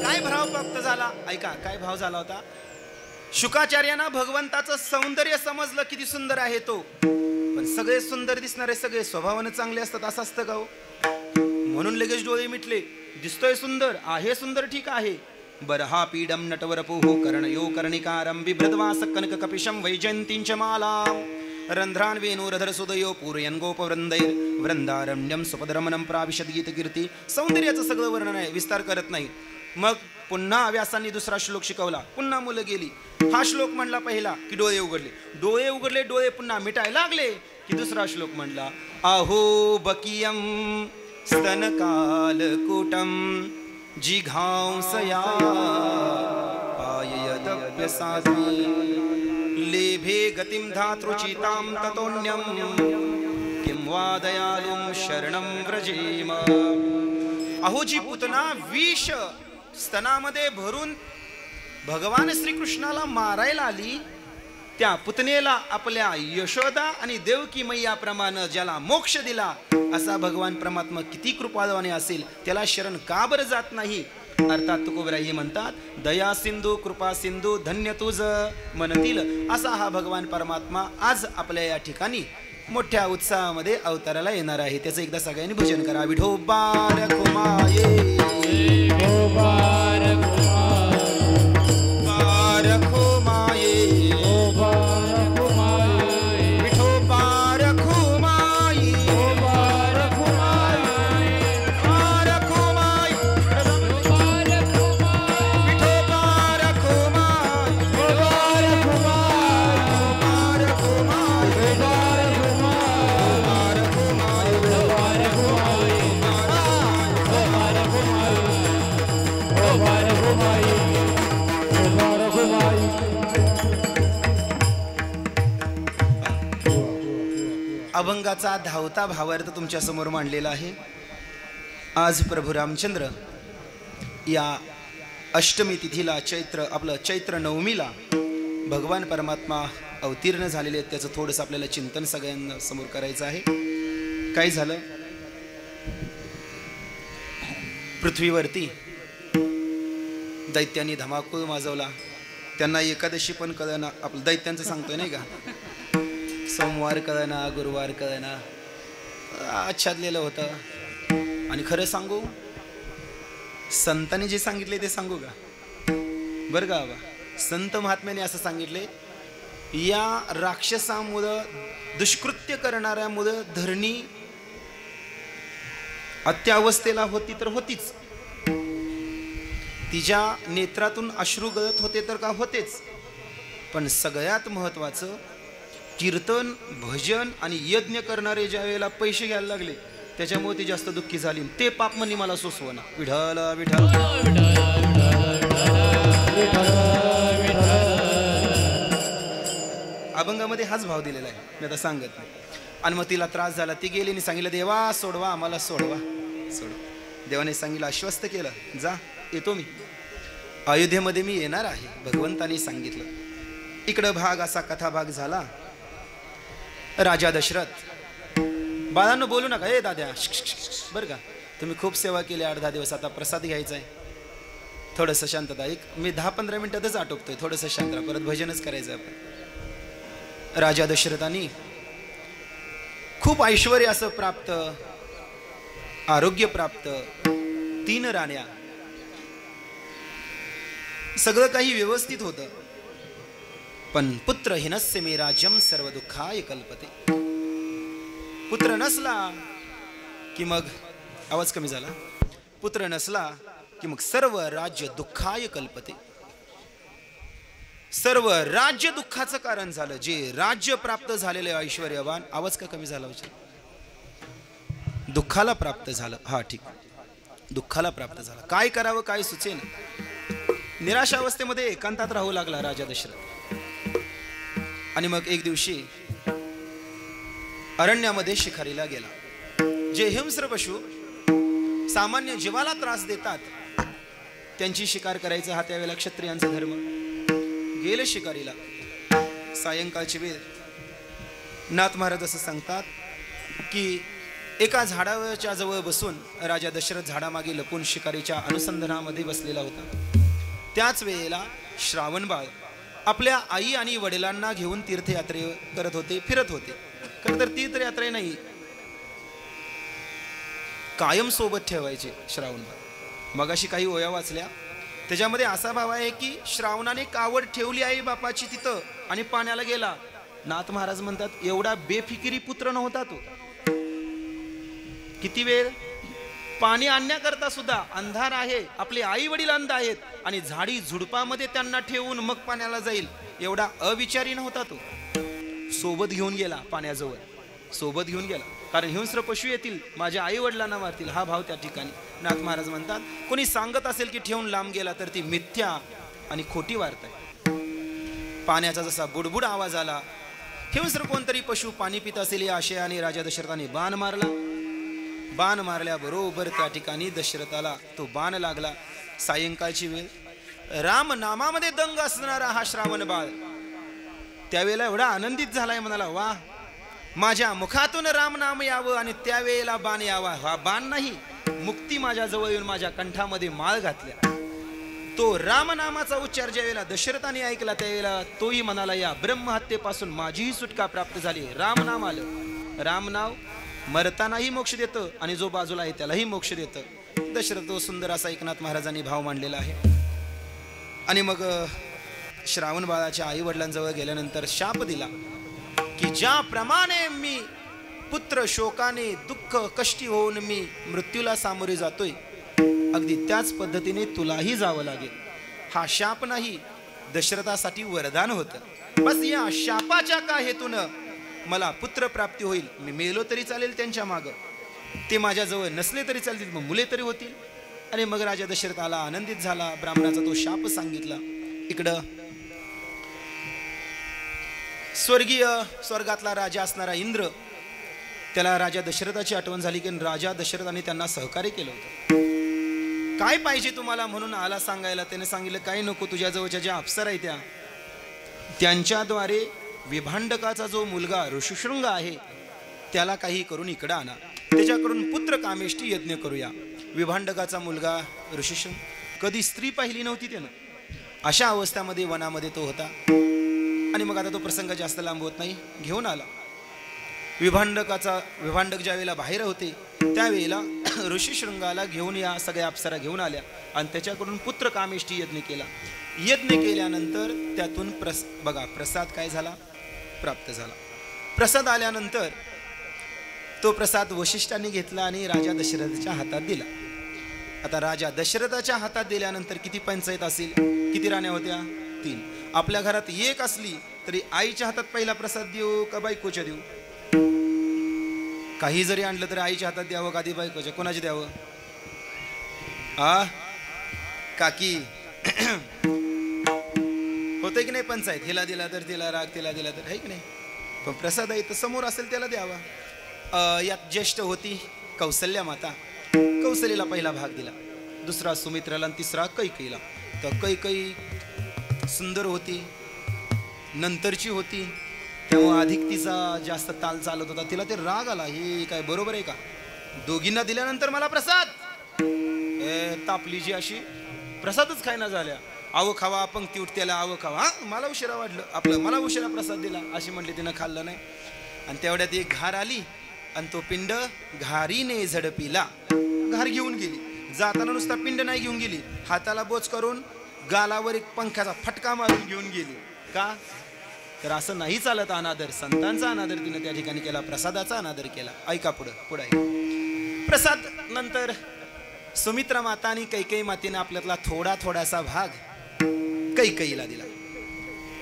काय भाव प्राप्त झाला ऐका. काय भाव झाला होता. शुकाचार्यांना भगवंताचं सौंदर्य समजलं, किती सुंदर आहे तो. पण सगळे सुंदर दिसणारे सगळे स्वभावाने चांगले असतात असं असतं का हो. म्हणून लगेच डोळे मिटले. दिसतोय सुंदर आहे, सुंदर ठीक आहे. बरहा पीडम नटवरपोः कर्णयो कर्णिकारम बिभ्रद्वास कनक कपिशम वैजयंतींच माला रंध्रान वेणुरधर सुदयो पूरयन गोपवृंदैर वृंदारण्यम सुपदरमनम प्राविशद गीत कीर्ती. सौंदर्याचं सगळं वर्णन आहे, विस्तार करत नाही. मग पुन्हा व्यासांनी दुसरा श्लोक शिकवला. पुन्हा मुलं गेली. हा श्लोक म्हणला पहिला की डोळे उघडले, डोळे पुन्हा मिटायला लागले की दुसरा श्लोक म्हणला. अहो बकियम स्तनकालकुटम जिघांसया पाययदप्य साध्वी लेभे गतिं धातृचितां ततोन्यं किं वा दयालुं शरणं व्रजेम. अहो जी पुतना विष स्तनामध्ये भरून भगवान श्रीकृष्णाला मारायला आली, त्या पुतनेला आपल्या यशोदा आणि देवकी मैयाप्रमाणे ज्याला मोक्ष दिला असा भगवान परमात्मा किती कृपाळवाने असेल, त्याला शरण का बरं जात नाही. अर्थात तुकोबराही म्हणतात, दया सिंधू कृपा सिंधू धन्य तुझ मनतील असा हा भगवान परमात्मा आज आपल्या या ठिकाणी मोठ्या उत्साहामध्ये अवताराला येणार आहे. त्याचं एकदा सगळ्यांनी भजन करा. विठोबा रखुमाये अभंगाचा धावता भावार्थ तुमच्या समोर मांडलेला आहे. आज प्रभू रामचंद्र या अष्टमी तिथीला चैत्र नवमीला भगवान परमात्मा अवतीर्ण झालेले आहेत. त्याचं थोडंसं आपल्याला चिंतन सगळ्यांना समोर करायचं आहे. काय झालं, पृथ्वीवरती दैत्यांनी धमाकूळ माजवला. त्यांना एकादशी पण कळना, आपलं दैत्यांचं सांगतोय नाही का, सोमवार कळना, गुरुवार कळना, आच्छादलेलं होतं. आणि खरं सांगू, संतांनी जे सांगितले ते सांगू का बरं का बाबा, संत महात्म्याने असं सांगितले, या राक्षसामुळं दुष्कृत्य करणाऱ्यामुळं धरणी अत्यावस्थेला होती तर होतीच, तिच्या नेत्रातून अश्रू गळत होते तर का होतेच, पण सगळ्यात महत्वाचं कीर्तन भजन आणि यज्ञ करणारे ज्या वेळेला पैसे घ्यायला लागले त्याच्यामुळे ती जास्त दुःखी झाली. ते पाप म्हणून मला सोसवना. विठ्ठल विठ्ठल अभंगामध्ये हाच भाव दिलेला आहे, मी आता सांगत नाही. आणि मग तिला त्रास झाला, ती गेली आणि सांगितलं, देवा सोडवा आम्हाला, सोडवा सोडवा. देवाने सांगितलं, आश्वस्त केलं, जा येतो मी, अयोध्येमध्ये मी येणार आहे, भगवंतानी सांगितलं. इकडं भाग असा कथा भाग झाला. राजा दशरथ, बाळांनो बोलू नका, ए दाद्या बरं का, तुम्ही खूप सेवा केली 8-10 दिवस, आता प्रसाद घ्यायचा आहे, थोडंसं शांतता. मी 10-15 मिनिटातच आटोपतोय, थोडंसं शांत राहा, परत भजनच करायचं आपण. राजा दशरथांनी खूप ऐश्वर्य असं प्राप्त, आरोग्य प्राप्त, 3 राण्या, सगळं काही व्यवस्थित होतं. पण पुत्र हिनस्य मे राज्यम सर्व दुःखाय कल्पते. पुत्र नसला की मग, आवाज कमी झाला, पुत्र नसला की मग सर्व राज्य दुःखाय कल्पते. सर्व राज्य दुःखाचं कारण झालं. जे राज्य प्राप्त झालेले ऐश्वर्यवान, आवाज का कमी झाला होता, दुःखाला प्राप्त झालं. हा ठीक, दुःखाला प्राप्त झालं. काय करावं काय सुचेना. निराशावस्थेमध्ये एकांतात राहू लागला राजा दशरथ. आणि मग एक दिवशी अरण्यामध्ये शिकारीला गेला. जे हिंस्र पशु सामान्य जीवाला त्रास देतात त्यांची शिकार करायचा हा त्यावेळेला क्षत्रियांचा धर्म. गेले शिकारीला. सायंकाळची वेळ, नाथ महाराज असं सांगतात की एका झाडाच्या जवळ बसून राजा दशरथ झाडामागे लपून शिकारीच्या अनुसंधानामध्ये बसलेला होता. त्याच वेळेला श्रावण बाळ आपल्या आई आणि वडिलांना घेऊन तीर्थयात्रे करत होते, फिरत होते. खरं तर तीर्थयात्रे नाही, कायम सोबत ठेवायचे श्रावण बाळ. मगाशी काही ओया वाचल्या, त्याच्यामध्ये असा भाव आहे की श्रावणाने कावड ठेवली आई बापाची तिथं आणि पाण्याला गेला. नाथ महाराज म्हणतात, एवढा बेफिकिरी पुत्र नव्हता तो. किती वेळ, पाणी आणण्याकरता सुद्धा अंधार आहे, आपले आई वडील अंध आहेत आणि झाडी झुडपामध्ये त्यांना ठेवून मग पाण्याला जाईल, एवढा अविचारी नव्हता तो. सोबत घेऊन गेला पाण्याजवळ, सोबत घेऊन गेला, कारण हिंस्र पशु येतील, माझ्या आई वडिलांना मारतील, हा भाव त्या ठिकाणी. नाथ महाराज म्हणतात, कोणी सांगत असेल की ठेवून लांब गेला तर ती मिथ्या आणि खोटी वार्ता आहे. पाण्याचा जसा बुडबुड आवाज आला, हिंस्र कोणतरी पशु पाणी पित असेल या आशयाने राजा दशरथाने बाण मारला. बाण मारल्याबरोबर त्या ठिकाणी दशरथाला तो बाण लागला. सायंकाळची वेळ, राम नामामध्ये दंग असणारा हा श्रावण बाळ त्यावेळेला एवढा आनंदित झालाय, म्हणाला, वा, माझ्या मुखातून राम नाम यावं आणि त्यावेळेला बाण यावा. हा बाण नाही, मुक्ती माझ्या जवळ येऊन माझ्या कंठामध्ये माळ घातल्या. तो रामनामाचा उच्चार ज्या वेळेला दशरथाने ऐकला त्यावेळेला तोही म्हणाला, या ब्रह्महत्येपासून माझीही सुटका प्राप्त झाली. रामनाम आलं. रामनाव मरतानाही मोक्ष देतं आणि जो बाजूला आहे त्यालाही मोक्ष देतं. दशरथ तो सुंदर असा एकनाथ महाराजांनी भाव मांडलेला आहे. आणि मग श्रावण बाळाच्या आई वडिलांजवळ गेल्यानंतर शाप दिला की ज्याप्रमाणे मी पुत्र शोकाने दुःख कष्टी होऊन मी मृत्यूला सामोरे जातोय, अगदी त्याच पद्धतीने तुलाही जावं लागेल. हा शाप नाही, दशरथासाठी वरदान होतं. बस या शापाच्या का हेतून मला पुत्र प्राप्ती होईल. मी मेलो तरी चालेल त्यांच्या मागं, ते माझ्याजवळ नसले तरी चालतील, मग मुले तरी होतील. आणि मग राजा दशरथाला आनंदित झाला. ब्राह्मणाचा तो शाप सांगितला. इकडं स्वर्गातला राजा असणारा इंद्र त्याला राजा दशरथाची आठवण झाली की राजा दशरथाने त्यांना सहकार्य केलं होतं. काय पाहिजे तुम्हाला म्हणून आला सांगायला. त्याने सांगितलं काही नको, तुझ्या जवळच्या ज्या अप्सरा आहेत त्यांच्याद्वारे विभांडकाचा जो मुलगा ऋषिशृंग आहे त्याला काही करून इकडं आणा, त्याच्याकडून पुत्र कामेष्टी यज्ञ करूया. विभांडकाचा मुलगा ऋषिशृंग कधी स्त्री पाहिली नव्हती त्यानं. अशा अवस्थेमध्ये वनामध्ये तो होता. आणि मग आता तो प्रसंग जास्त लांब होत नाही, घेऊन आला. विभांडक ज्या वेळेला बाहेर होते त्यावेळेला ऋषिशृंगाला घेऊन या सगळ्या अप्सरा घेऊन आल्या आणि त्याच्याकडून पुत्र कामेष्टी यज्ञ केला. यज्ञ केल्यानंतर त्यातून बघा प्रसाद काय झाला, प्राप्त झाला. प्रसाद आल्यानंतर तो प्रसाद वशिष्ठांनी घेतला आणि राजा दशरथाच्या हातात दिला. आता राजा दशरथाच्या हातात दिल्यानंतर किती पंचायत असेल, किती राण्या होत्या, 3. आपल्या घरात एक असली तरी आईच्या हातात पहिला प्रसाद देऊ का बायकोच्या देऊ? काही जरी आणलं तरी आईच्या हातात द्यावं का आधी बायकोच्या? कोणाचे द्यावं? काकी होते की नाही पंचायत? हिला दिला तर तिला राग, तिला दिला तर, आहे की नाही? पण प्रसाद आहे तर समोर असेल त्याला द्यावा. यात ज्येष्ठ होती कौसल्या माता. कौसल्याला पहिला भाग दिला, दुसरा सुमित्राला आणि तिसरा कैकेयीला. तर कैकेयी सुंदर होती, नंतरची होती, त्यामुळे अधिक तिचा जास्त ताल चालत होता. तिला ते राग आला, हे काय बरोबर आहे का? दोघींना दिल्यानंतर मला प्रसाद, तापली जी अशी प्रसादच खायना झाल्या. आव खावा, पंक्ती उठत्याला आव खावा. मला उशिरा वाढलं मला उशिरा प्रसाद दिला अशी म्हटली, तिनं खाल्लं नाही. आणि तेवढ्यात एक घार आली आणि तो पिंड घारीने झडपिला. घार घेऊन गेली. जाताना नुसता पिंड नाही घेऊन गेली, हाताला बोच करून गालावर एक पंख्याचा फटका मारून घेऊन गेली. का तर असं नाही चालत अनादर. संतांचा अनादर तिने त्या ठिकाणी केला, प्रसादाचा अनादर केला. ऐका पुढे आहे. प्रसाद नंतर सुमित्रा माता आणि कैकेयी मातेने आपल्यातला थोडासा भाग कैकेयीला दिला.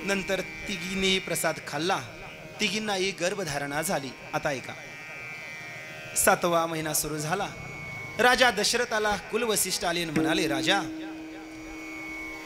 नंतर तिघींनी प्रसाद खाल्ला. तिघींनाही गर्भधारणा झाली. आता ऐका, 7वा महिना सुरू झाला. राजा दशरथाला कुलवशिष्ठ आले म्हणाले, राजा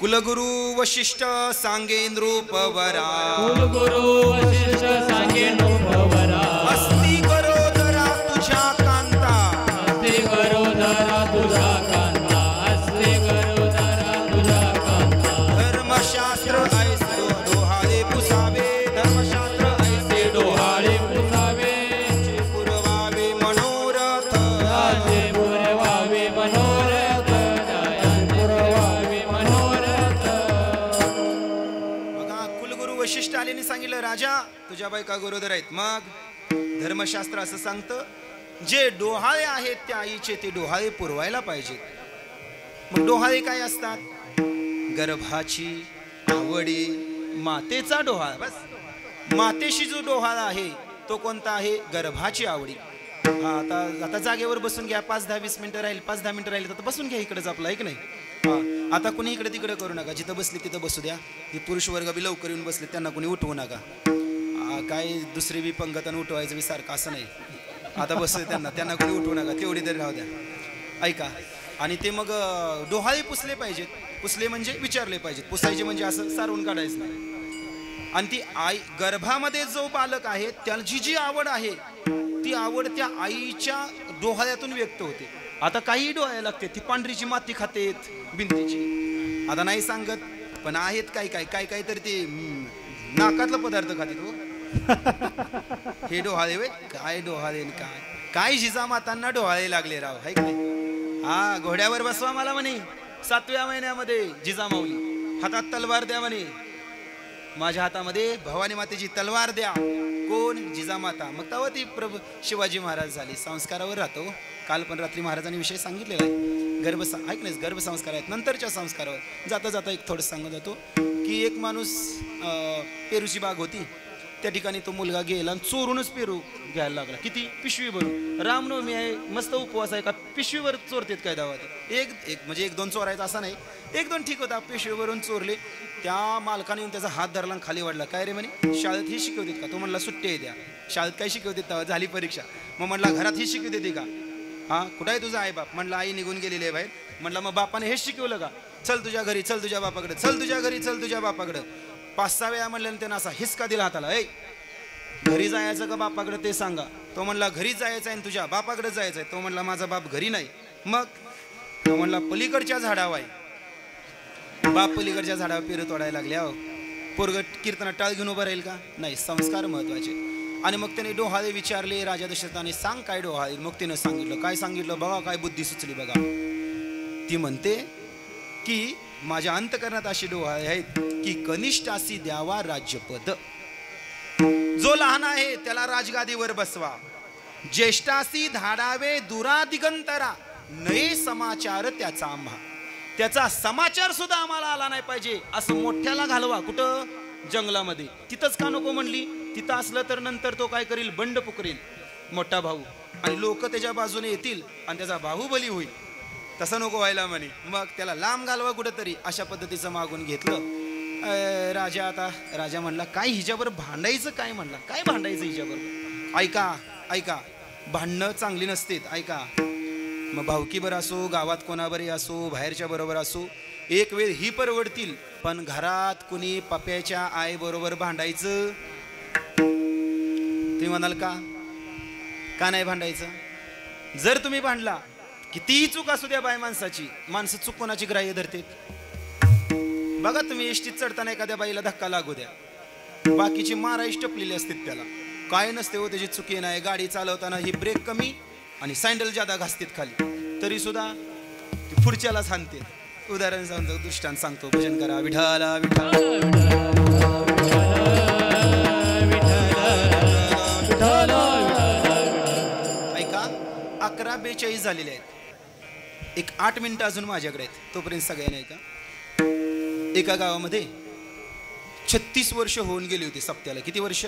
कुलगुरु वशिष्ठ सांगेन रूपवरा. कुलगुरु वशिष्ठ सांगेन रूपवरा. अस्ति गरोदरा तुझ्या कांता. अस्ति गरोदरा तुझ्या कांता. अस्ति गरोदरा तुझ्या कांता. धर्मशास्त्र ऐसे डोहाळे पुसावे. धर्मशास्त्र ऐसे डोहाळे पुसावे. पुरवावे मनोरथ. राजे पुरवावे मनोरथ. पुरवावे मनोरथ. बघा, कुलगुरु वशिष्ठ आलेने सांगितलं, राजा तुझ्या बायका गरोदर आहेत. मग धर्मशास्त्र असं सांगतं, जे डोहाळे आहेत त्या आईचे ते डोहाळे पुरवायला पाहिजेत. मग डोहाळे काय असतात? गर्भाची आवडी, मातेचा डोहाळा. बस, मातेशी जो डोहाळा आहे तो कोणता आहे? गर्भाची आवडी. आता जागेवर बसून घ्या. 5-10-20 मिनिटं राहील, 5-10 मिनिटं राहील तर बसून घ्या इकडेच आपलं, आहे की नाही? आता कुणी इकडे तिकडे करू नका. जिथं बसले तिथं बसू द्या. हे पुरुष वर्ग बी लवकर येऊन बसले, त्यांना कोणी उठवू नका. काय दुसरी बी पंगतन उठवायचं बी सारखं असं नाही. आता बसले त्यांना कोणी उठवू नका, तेवढी तरी राहू द्या. ऐका, आणि ते मग डोहाळे पुसले पाहिजेत. पुसले म्हणजे विचारले पाहिजेत. पुसायचे म्हणजे असं सारवून काढायचं नाही. आणि ती आई गर्भामध्ये जो बालक आहे त्याची जी आवड आहे ती आवड त्या आईच्या डोहाळ्यातून व्यक्त होते. आता काही डोहाळे लागते, ती पांढरीची माती खातेत भिंतीची. आता नाही सांगत, पण आहेत काय तर ते नाकातला पदार्थ खाते तो. हे डोहाळे वे काय डोहाळे, काय जिजामातांना डोहाळे लागले राव, है की नाही? घोड्यावर बसवा मला म्हणे 7व्या महिन्यामध्ये जिजामाऊली. हातात तलवार द्या म्हणे. माझ्या हातामध्ये भवानी मातेची तलवार द्या. कोण? जिजामाता. मग तेव्हा ती प्रभू शिवाजी महाराज झाली. संस्कारावर राहतो. काल पण रात्री महाराजांनी विषय सांगितलेला आहे. ऐक नाही, गर्भसंस्कार आहेत. नंतरच्या संस्कारावर जाता जाता एक थोडं सांगत जातो की एक माणूस पेरूची बाग होती, त्या ठिकाणी तो मुलगा गेला आणि चोरूनच पेरू घ्यायला लागला. किती? पिशवी भरून. रामनवमी आहे, मस्त उपवास आहे, का पिशवीवर चोरतेत काय दावा? एक म्हणजे 1-2 चोरायचा असा नाही, 1-2 ठीक होता. पिशवीवरून चोरले. त्या मालकाने येऊन त्याचा हात धरला खाली वाढला. काय रे म्हणे, शाळेत ही शिकवतात का? तो म्हणला सुट्टी आहे द्या. शाळेत काय शिकवतात? झाली परीक्षा. मग म्हणला घरात ही शिकवते का? कुठं आहे तुझा आई बाप? म्हणला आई निघून गेलेली आहे बाहेर. म्हणला मग बापाने हेच शिकवलं का? चल तुझ्या घरी, चल तुझ्या बापाकडे, चल तुझ्या घरी, चल तुझ्या बापाकडे. 5-6 वेळा म्हणल्यानं त्यानं असा हिसका दिला हाताला. घरी जायचं का बापाकडे ते सांगा. तो म्हणला घरी जायचं आहे, तुझ्या बापाकडे जायचं आहे. तो म्हणला माझा बाप घरी नाही. मग तो म्हणला पलीकडच्या झाडावर आहे. बाप पलीकडच्या झाडावर पेरू तोडायला लागले. अहो पोरग कीर्तनात टाळ घेऊन उभं राहील का? नाही, संस्कार महत्वाचे. आणि मग त्याने डोहाळे विचारले राजा दशरथाने, सांग काय डोहाळे? मग तिनं सांगितलं. काय सांगितलं? बघा काय बुद्धी सुचली बघा. ती म्हणते की माझ्या अंतकरणात अशी डोहाळे आहेत की कनिष्ठासी द्यावा राज्यपद, जो लहान आहे त्याला राजगादीवर बसवा, ज्येष्ठासी धाडावे दुरादिगंतरा, नये समाचार त्याचा आम्हा, त्याचा समाचार सुद्धा आम्हाला आला नाही पाहिजे असं मोठ्याला घालवा. कुठं? जंगलामध्ये. तिथंच का नको म्हणली? तिथं असलं तर नंतर तो काय करील? बंड पुकरेल मोठा भाऊ, आणि लोक त्याच्या बाजूने येतील आणि त्याचा बाहुबली होईल. तसं नको व्हायला म्हणे. मग त्याला लांब घालवा कुठंतरी. अशा पद्धतीचं मागून घेतलं. राजा आता राजा म्हणला काय हिच्यावर भांडायचं? काय म्हणला काय भांडायचं हिच्याबरोबर? ऐका ऐका, भांडणं चांगली नसतेत. ऐका, मग भावकी बरं असो, गावात कोणाबरी असो, बाहेरच्या बरोबर असो, एक वेळ ही परवडतील, पण घरात कुणी पप्याच्या आई बरोबर भांडायचं? तुम्ही म्हणाल का का नाही भांडायचं? जर तुम्ही भांडला, कितीही चूक असू द्या बाई माणसाची, माणसं चूक कोणाची ग्राह्य धरते? बघा तुम्ही एसटीत चढताना एखाद्या बाईला धक्का लागू द्या, बाकीची माराईच टपलेली असते त्याला, काय नसते हो त्याची चुकी नाही. गाडी चालवताना ही ब्रेक कमी आणि सँडल जादा घासतेत खाली, तरी सुद्धा ती पुढच्यालाच हाणते. उदाहरण सांगतो, दृष्टांत सांगतो. भजन करा विठाला ऐका, 11:42 झालेले आहेत. एक 8 मिनिटं अजून माझ्याकडे आहेत, तोपर्यंत सगळ्यांना ऐका. एका गावामध्ये 36 वर्ष होऊन गेली होती सप्त्याला. किती वर्ष?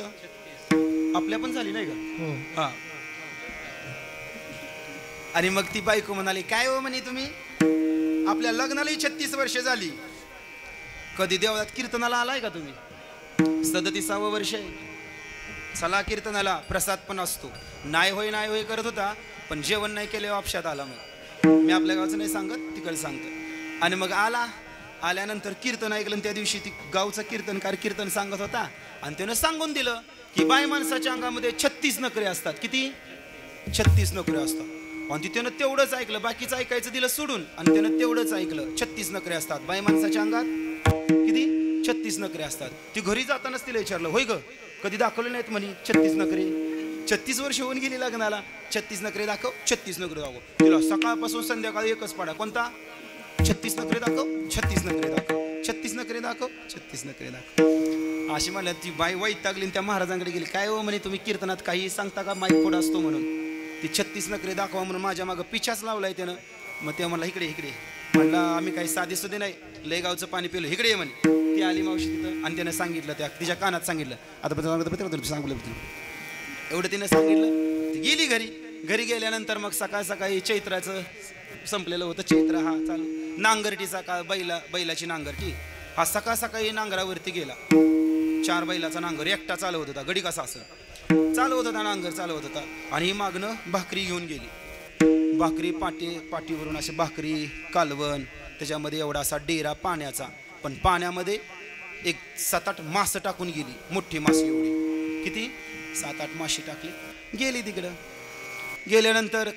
आपल्या पण झाली नाही का? हा. आणि मग ती बायको म्हणाली, काय हो म्हणे तुम्ही, आपल्या लग्नालाही 36 वर्ष झाली, कधी देवळात कीर्तनाला आलाय का तुम्ही? 37वं वर्ष आहे. चला कीर्तनाला, प्रसाद पण असतो. नाही होय करत होता, पण जेवण नाही केले वापशात आला. मग मी आपल्या गावचं नाही सांगत, तिकडे सांगतो. आणि मग आल्यानंतर कीर्तन ऐकलं. त्या दिवशी ती गावचा कीर्तनकार कीर्तन सांगत होता आणि त्यानं सांगून दिलं की बाय माणसाच्या अंगामध्ये 36 नखरे असतात. किती? 36 नखरे असतात. आणि त्यानं तेवढंच ऐकलं, बाकीचं ऐकायचं दिलं सोडून, आणि त्यानं तेवढंच ऐकलं. 36 नखरे असतात बाय माणसाच्या अंगात. किती? 36 नखरे असतात. ती घरी जातानाच तिला विचारलं, होय ग कधी दाखवले नाहीत म्हणे 36 नखरे? 36 वर्ष होऊन गेली लग्नाला. 36 नखरे दाखव, 36 नखरे दाखव. तिला सकाळपासून संध्याकाळी एकच पाडा, कोणता? 36 नखरे दाखव, 36 नखरे दाखव, 36 नखरे दाखव, 36 नखरे दाखव. अशी म्हणल्या. ती बाई वैतागली, त्या महाराजांकडे गेली. काय हो म्हणे, तुम्ही कीर्तनात काही सांगता का? माईक पुढं असतो म्हणून. ती 36 नखरे दाखवा म्हणून माझ्या मागं पिछाच लावलाय त्यानं. मग ते म्हणला, इकडे म्हणला, आम्ही काही साधे सुधे नाही, लय गावचं पाणी पिलं, इकडे ये म्हणे. ती आली मावशी तिथं आणि त्यानं सांगितलं, तिच्या कानात सांगितलं. आता सांगलं एवढं तिनं सांगितलं. ती गेली घरी. घरी गेल्यानंतर मग सकाळी चैत्राचं संपलेलं होतं. चैत्र हा चालू, नांगरटीचा काळ, बैलाची नांगरटी. हा सकाळी नांगरावरती गेला. 4 बैलाचा नांगर एकटा चालवत होता. गडी कसा असं चालवत होता, नांगर चालवत होता. आणि ही मागणं भाकरी घेऊन गेली. भाकरी पाठीवरून असे भाकरी कालवण, त्याच्यामध्ये एवढा असा डेरा पाण्याचा, पण पाण्यामध्ये एक 7-8 मासं टाकून गेली. मोठी मासे एवढी. किती? 7-8 मासे टाकली. गेली तिकडं. गेल्यानंतर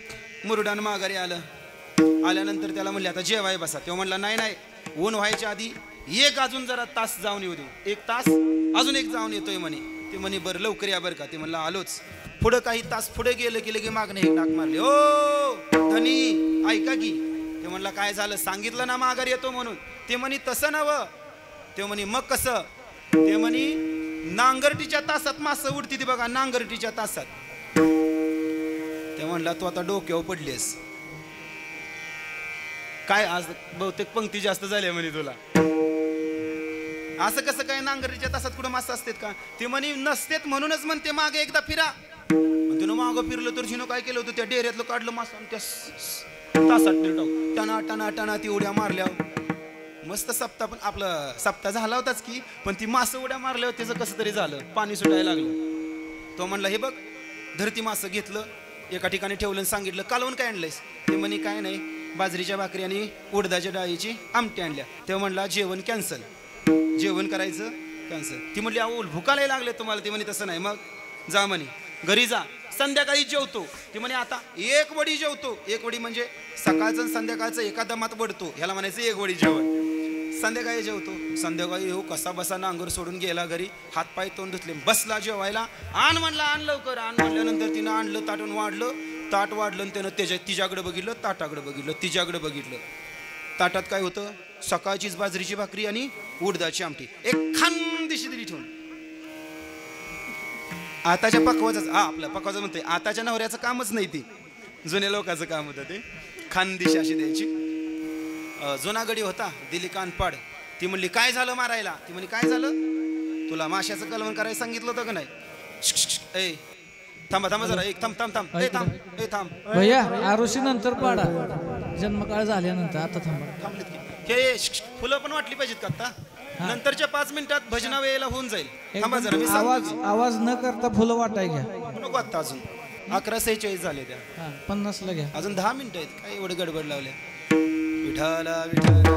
मुरडान माघारी आल्यानंतर त्याला म्हणले, आता जेवाय बसा. तेव्हा म्हणला, नाही ऊन व्हायच्या आधी एक अजून जरा तास जाऊन येऊ दे. 1 तास अजून एक जाऊन येतोय म्हणे. ते म्हणे, बरं लवकर या बरं का. ते म्हणला, आलोच. पुढं काही तास पुढे गेलं की लगे मागणे एक डाक मारले. ओ धनी ऐका की. ते म्हणला, काय झालं? सांगितलं ना माघारी येतो म्हणून. ते म्हणे, तसं नवं. ते म्हणे, मग कसं? ते म्हणे, नांगरटीच्या तासात मासं उडती ती बघा, नांगरटीच्या तासात. ते म्हणला, तू आता डोक्यावर पडलीस काय? आज बहुतेक पंक्ती जास्त झाल्या म्हणे तुला. असं कसं काय? नांगरटीच्या तासात कुठं मासं असतात का? ते म्हणे, नसतेत म्हणूनच म्हणते मागे एकदा फिरा. तिनं मागं फिरलं तर हिनं काय केलं होतं, त्या डेऱ्यातलं काढलं मासं आणि त्या तासात टाक टना टना ती उड्या मारल्या. मस्त सप्ताह, पण आपलं सप्ताह झाला होताच की, पण ती मासं उड्या मारल्यावर त्याचं कसं तरी झालं, पाणी सुटायला लागलं. तो म्हणला, हे बघ धरती मासं घेतलं, एका ठिकाणी ठेवलं, सांगितलं, कालवून काय आणलंयस? ते म्हणे, काय नाही, बाजरीच्या भाकरी आणि उडदाच्या डाळीची आमटी आणल्या. तेव्हा म्हणला, जेवण कॅन्सल, जेवण करायचं कॅन्सल. ती म्हणली, अहो भुकालाही लागले तुम्हाला. ते म्हणे, तसं नाही. मग जा म्हणे घरी जा, संध्याकाळी जेवतो. ती म्हणे आता 1 वडी जेवतो. 1 वडी म्हणजे सकाळचं आणि संध्याकाळचं एका दमात वडतो, ह्याला म्हणायचं 1 वडी जेवण. संध्याकाळी जेवतो. संध्याकाळी हो कसा बसा नांगर सोडून गेला घरी, हातपाय तोंड धुतले, बसला जेवायला. आण म्हणला, आण लवकर आण म्हटल्यानंतर तिनं आणलं, ताटून वाढलं, ताट वाढलं आणि त्यानं तिच्याकडे बघितलं, ताटाकडे बघितलं, तिच्याकडे बघितलं. ताटात काय होतं? सकाळचीच बाजरीची भाकरी आणि उडदाची आमटी, एक खानदेशी दिली ठेवून. आताच्या पकवाचं आपलं पकवाचं म्हणतोय, आताच्या नवऱ्याचं कामच नाही, ते जुन्या लोकांचं काम होतं. ते खानदेशी अशी द्यायची. जुना गडी होता, दिली कानपाड. ती म्हणली काय झालं मारायला? ती म्हणली काय झालं? तुला माशाचं कलवण करायला सांगितलं होतं का नाही? ए थांबा थांबा जरा, एक थांब थांब थांब, ए थांब, ए थांब भैया. आरुषी नंतर पाडा, जन्मकाळ झाल्यानंतर. आता थांबा. थांबलेत की हे फुलं पण वाटली पाहिजेत का आता? नंतरच्या 5 मिनिटात भजना वेळेला होऊन जाईल. थांबा जरा, मी आवाज न करता फुलं वाटाय घ्या. नको आता, अजून 11:46 झाले त्या. 50 ला घ्या. अजून 10 मिनिटं आहेत, काय एवढं गडबड लावल्या. विठाला विठाला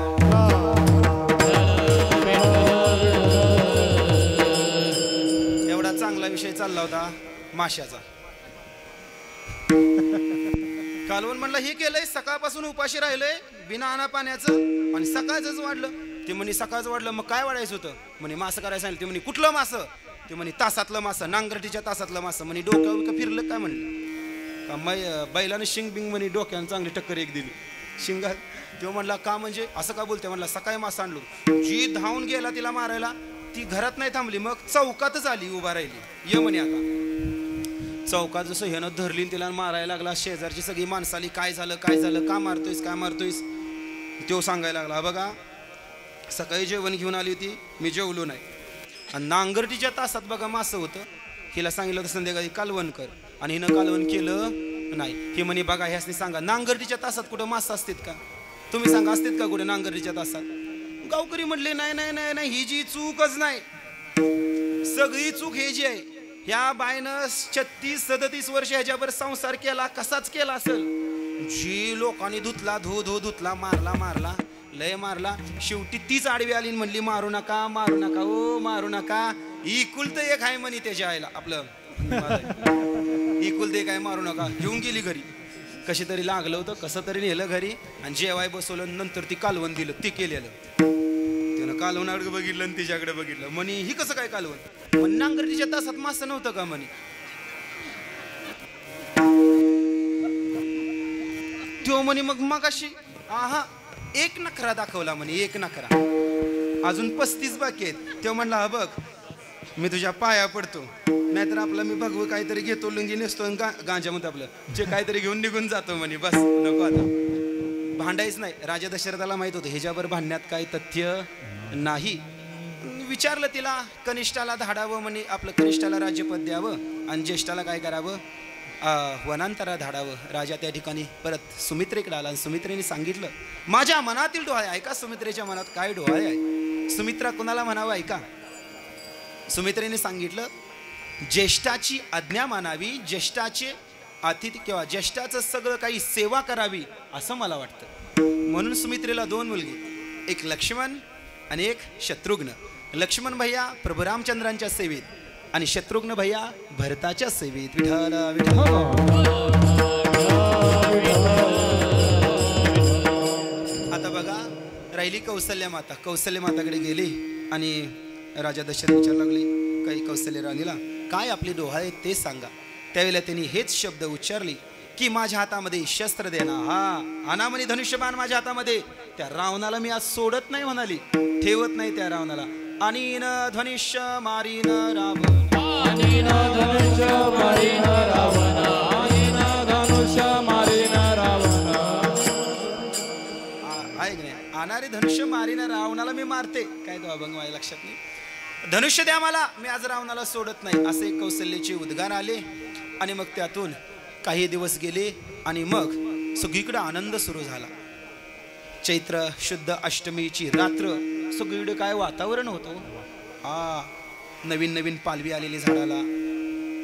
एवढा चांगला विषय चालला होता माशाचा. कालवण म्हणलं हे केलंय, सकाळपासून उपाशी राहिलंय बिना आणा पाण्याचं, आणि सकाळचंच वाढलं. ते म्हणे सकाळचं वाढलं, मग काय वाढायचं होतं? म्हणे मासं करायला सांगितलं. ते म्हणे कुठलं मासं? ते म्हणे तासातलं मासं, नांगरटीच्या तासातलं मासं. म्हणे डोक्यावर फिरलं काय म्हणलं का? बैलानं शिंग बिंग म्हणे डोक्यानं चांगली टक्कर एक दिली शिंगात. तो म्हणला का म्हणजे असं का बोलते? म्हणला सकाळी मासा आणलो. जी धावून गेला तिला मारायला, ती घरात नाही थांबली, मग चौकातच आली, उभा राहिली. ये म्हणे आता चौकात जसं ह्यानं धरली तिला मारायला लागला. शेजारची सगळी माणसं आली, काय झालं काय झालं, का मारतोयस काय मारतोयस? तो सांगायला लागला बघा सकाळी जेवण घेऊन आली होती, मी जेवलो नाही, आणि नांगरटीच्या तासात बघा मासं होतं. हिला सांगितलं होतं संध्याकाळी कालवण कर, आणि हिनं कालवण केलं नाही. हे म्हणे बघा ह्यासनी सांगा नांगरटीच्या तासात कुठं मासं असतात का? तुम्ही सांगा असतात का कुठे नांगरटीच्या तासात? गावकरी म्हणले नाही नाही नाही नाही, ही जी चूकच नाही, सगळी चूक हे जी आहे, ह्या बायनं 36-37 वर्ष ह्याच्यावर संसार केला, कसाच केला असेल. जी लोकांनी धुतला, धुतला, मारला लय मारला, शेवटी तीच आडवी आली म्हणली मारू नका मारू नका ओ मारू नका. इकुलतं एक आहे म्हणे त्याच्या आईला, आपलं इकुलतं एक आहे, मारू नका. घेऊन गेली घरी. कशी तरी लागलं होतं, कसं तरी नेलं घरी, आणि जेवाय बसवलं. नंतर ती कालवण दिलं, ती केलेलं. त्यानं कालवणाकडे बघितलं आणि तिच्याकडे बघितलं. म्हणे ही कसं काय कालवण? म्हणे नांगरटीच्या तासात मासं नव्हतं का? म्हणे तो म्हणे मग अशी आहा एक नखरा दाखवला म्हणे, एक नखरा. अजून 35 बाकी आहेत. तो म्हणला बघ मी तुझ्या पाया पडतो, नाहीतर आपलं मी बघू काहीतरी घेतो, लुंगी नेसतो, गांजामध्ये आपलं जे काहीतरी घेऊन निघून जातो म्हणे. बस नको आता भांडायच नाही. राजा दशरथाला माहित होतं ह्याच्यावर भांडण्यात काही तथ्य नाही. विचारलं तिला, कनिष्ठाला धाडावं म्हणे, आपलं कनिष्ठाला राज्यपद द्यावं, आणि ज्येष्ठाला काय करावं? वनांतरा धाडावं. राजा त्या ठिकाणी परत सुमित्रेकडे आला, आणि सुमित्रेने सांगितलं माझ्या मनातील डोहाळे ऐका. सुमित्रेच्या मनात काय डोहाळे आहे? सुमित्रा कोणाला म्हणावं ऐका. सुमित्रेने सांगितलं ज्येष्ठाची आज्ञा मानावी, ज्येष्ठाचे अतिथी किंवा ज्येष्ठाचं सगळं काही सेवा करावी असं मला वाटतं. म्हणून सुमित्रेला 2 मुलगी, एक लक्ष्मण आणि एक शत्रुघ्न. लक्ष्मण भैया प्रभू रामचंद्रांच्या सेवेत, आणि शत्रुघ्न भैया भरताच्या सेवेत. विठ्ठल विठ्ठल. आता बघा राहिली कौसल्य माता. कौसल्य माताकडे गेली, आणि राजा दशरथ विचारायला लागले काही कौसल्य राणीला काय आपले डोहाळे ते सांगा. त्यावेळेला त्यांनी हेच शब्द उच्चारले की माझ्या हातामध्ये शस्त्र देना. हा अनामनी धनुष्यबाण माझ्या हातामध्ये. त्या रावणाला मी आज सोडत नाही म्हणाली, ठेवत नाही त्या रावणाला. अनिन धनुष्य मारीन रावण, अनिन धनुष्य मारीन रावण, अनिन धनुष्य मारीन रावण. आहे की नाही? अनारे धनुष्य मारीन रावणाला मी मारते. काय तो अभंग माझ्या लक्षात नाही. धनुष्य द्या मला, मी आज रावणाला सोडत नाही. असे कौशल्याचे उद्गार आले, आणि मग त्यातून काही दिवस गेले, आणि मग सगळीकडे आनंद सुरू झाला. चैत्र शुद्ध अष्टमीची रात्र, सगळीकडे काय वातावरण होतं. हा नवीन नवीन पालवी आलेली झाडाला,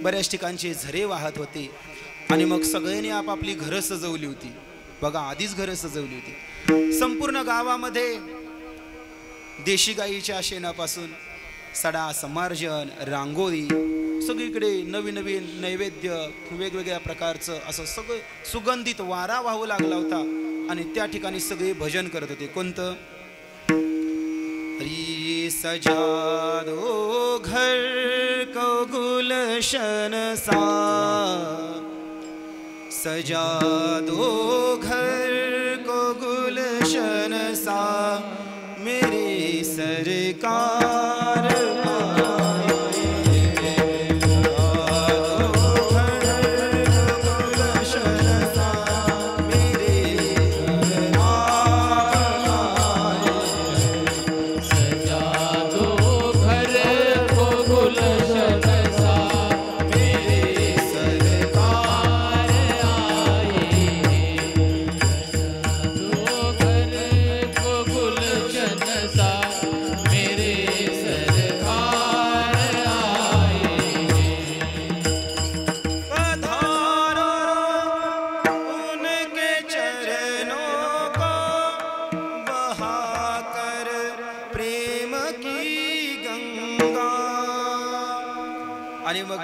बऱ्याच ठिकाणचे झरे वाहत होते, आणि मग सगळ्यांनी आपापली घरं सजवली होती. बघा आधीच घरं सजवली होती. संपूर्ण गावामध्ये देशी गाईच्या शेणापासून सडा, समार्जन, रांगोळी सगळीकडे नवीन नवीन नैवेद्य वेगवेगळ्या प्रकारचं असं सगळं सुगंधित वारा वाहू लागला होता आणि त्या ठिकाणी सगळे भजन करत होते. कोणतं? हरी सजा दो घर को गुलशन सा, सजा दो घर को गुलशन सा, मेरे सरकार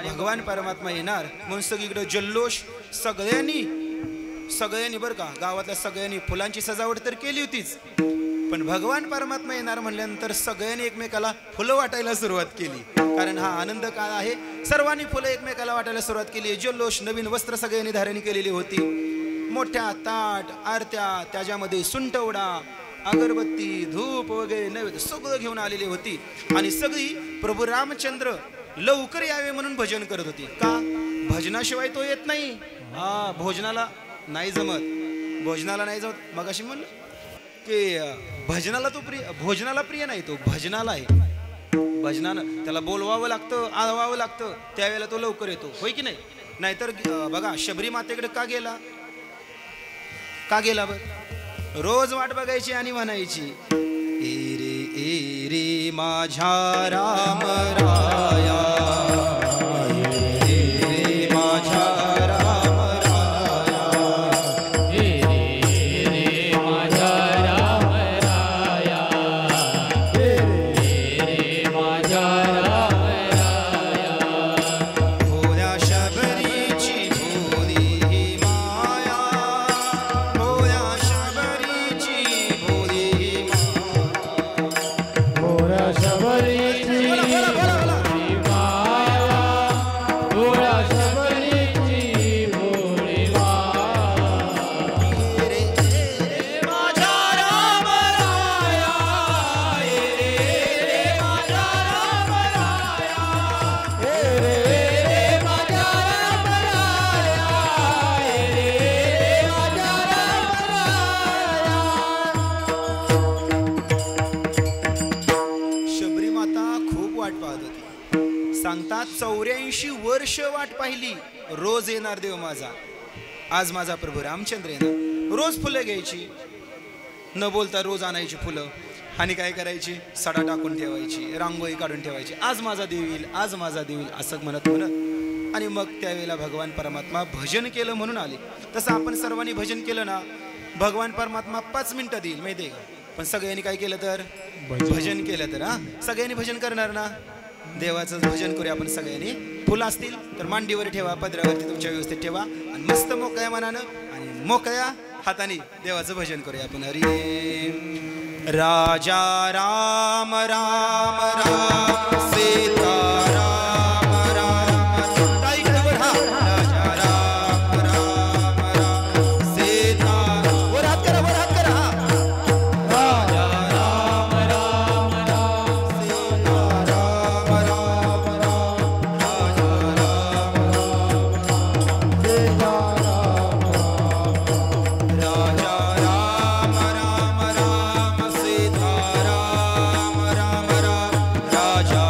भगवान परमात्मा येणार म्हणून सगळीकडे जल्लोष. सगळ्यांनी बरं का, गावातल्या सगळ्यांनी फुलांची सजावट तर केली होतीच, पण भगवान परमात्मा येणार म्हणल्यानंतर सगळ्यांनी एकमेकाला फुलं वाटायला सुरुवात केली. कारण हा आनंद काळ आहे. सर्वांनी फुलं एकमेकाला वाटायला सुरुवात केली. जल्लोष, नवीन वस्त्र सगळ्यांनी धारण केलेली होती. मोठ्या ताट आरत्या, त्याच्यामध्ये सुंटवडा, अगरबत्ती, धूप वगैरे नैवेद्य सगळं घेऊन आलेली होती. आणि सगळी प्रभू रामचंद्र लवकर यावे म्हणून भजन करत होती. का? भजनाशिवाय तो येत नाही. भोजनाला नाही जमत. मगाशी म्हणलं की भोजनाला प्रिय नाही, तो भजनाला आहे. भजनानं त्याला बोलवावं लागतं, आळवावं लागतं, त्यावेळेला तो लवकर येतो. होय की नाही? नाहीतर बघा शबरी मातेकडे का गेला बरं? रोज वाट बघायची आणि म्हणायची, ए रे माझ्या राम राया, रे माझ्या राम राया, रे माझ्या राम राया, रे माझ्या राम राया. भोळ्या शबरीची भोळी माया, भोळ्या शबरीची भोळी भोळ्या शबरीची सांगतात 84 वर्ष वाट पाहिली. रोज येणार देव माझा. आज माझा प्रभू रामचंद्र येणार. रोज फुलं घ्यायची, न बोलता रोज आणायची फुलं आणि काय करायची, सडा टाकून ठेवायची, रांगोळी काढून ठेवायची. आज माझा देव येईल, आज माझा देव येईल असं म्हणत आणि मग त्यावेळेला भगवान परमात्मा भजन केलं म्हणून आले. तसं आपण सर्वांनी भजन केलं ना, भगवान परमात्मा 5 मिनिटं देईल माहिती आहे का. पण सगळ्यांनी काय केलं तर भजन केलं तर सगळ्यांनी भजन करणार ना. देवाचं भजन करूया आपण सगळ्यांनी. फुलं असतील तर मांडीवर ठेवा, पदरावरती तुमच्या व्यवस्थित ठेवा आणि मस्त मोकळ्या मनानं आणि मोकळ्या हाताने देवाचं भजन करूया आपण. हरी राजा राम राम राम सीता राम राम, राजा राम राम राम सीता. वर हात करा, वर हात करा. राजा राम राम राम सीता राम राम राम, राजा राम राम सीता राम राम, राजा राम राम राम सीता राम राम राम, राजा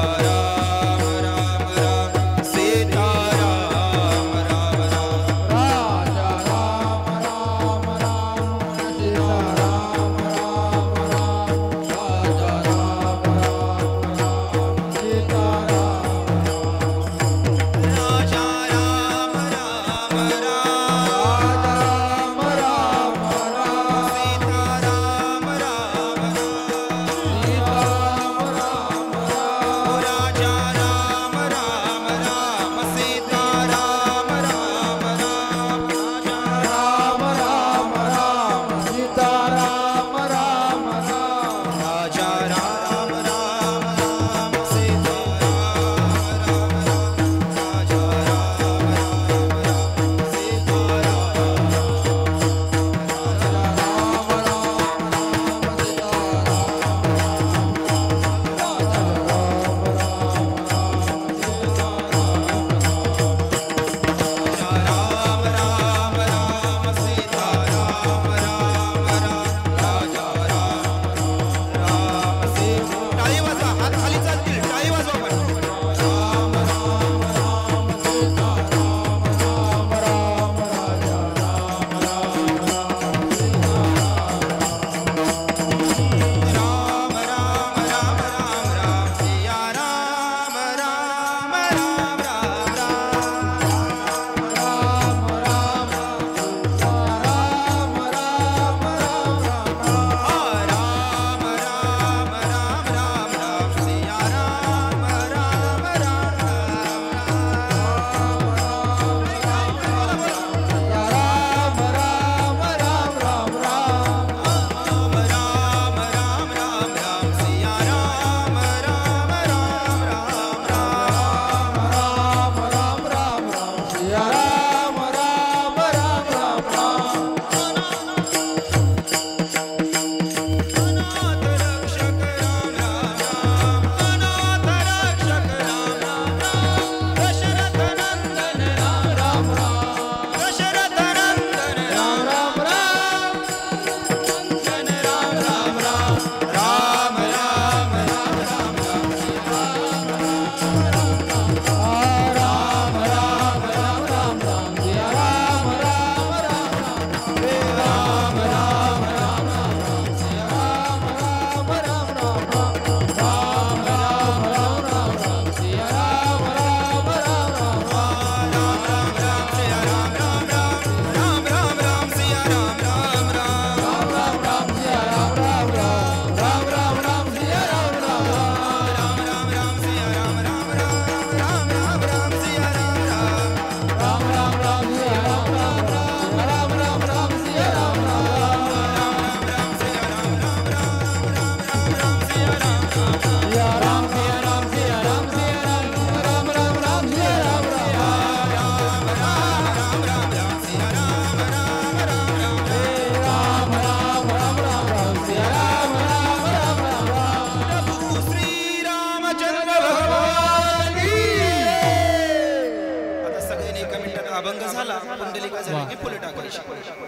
अभंग झाला कुंडलिका झाली की फुलं टाकायची.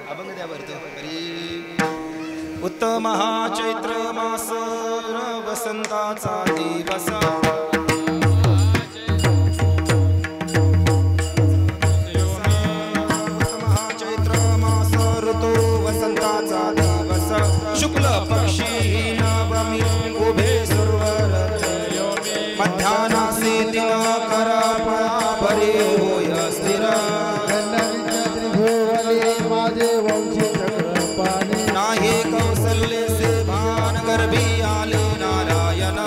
अभंग द्या बरं तो. हरी उत्तम हा चैत्र मास वसंताचा दिवस शुक्ल पक्षी नवमी उभे सुरवर मध्यानासी दिनकर परापरे होय स्थिर नाही कौसल्य से भान गर्भी आले नारायण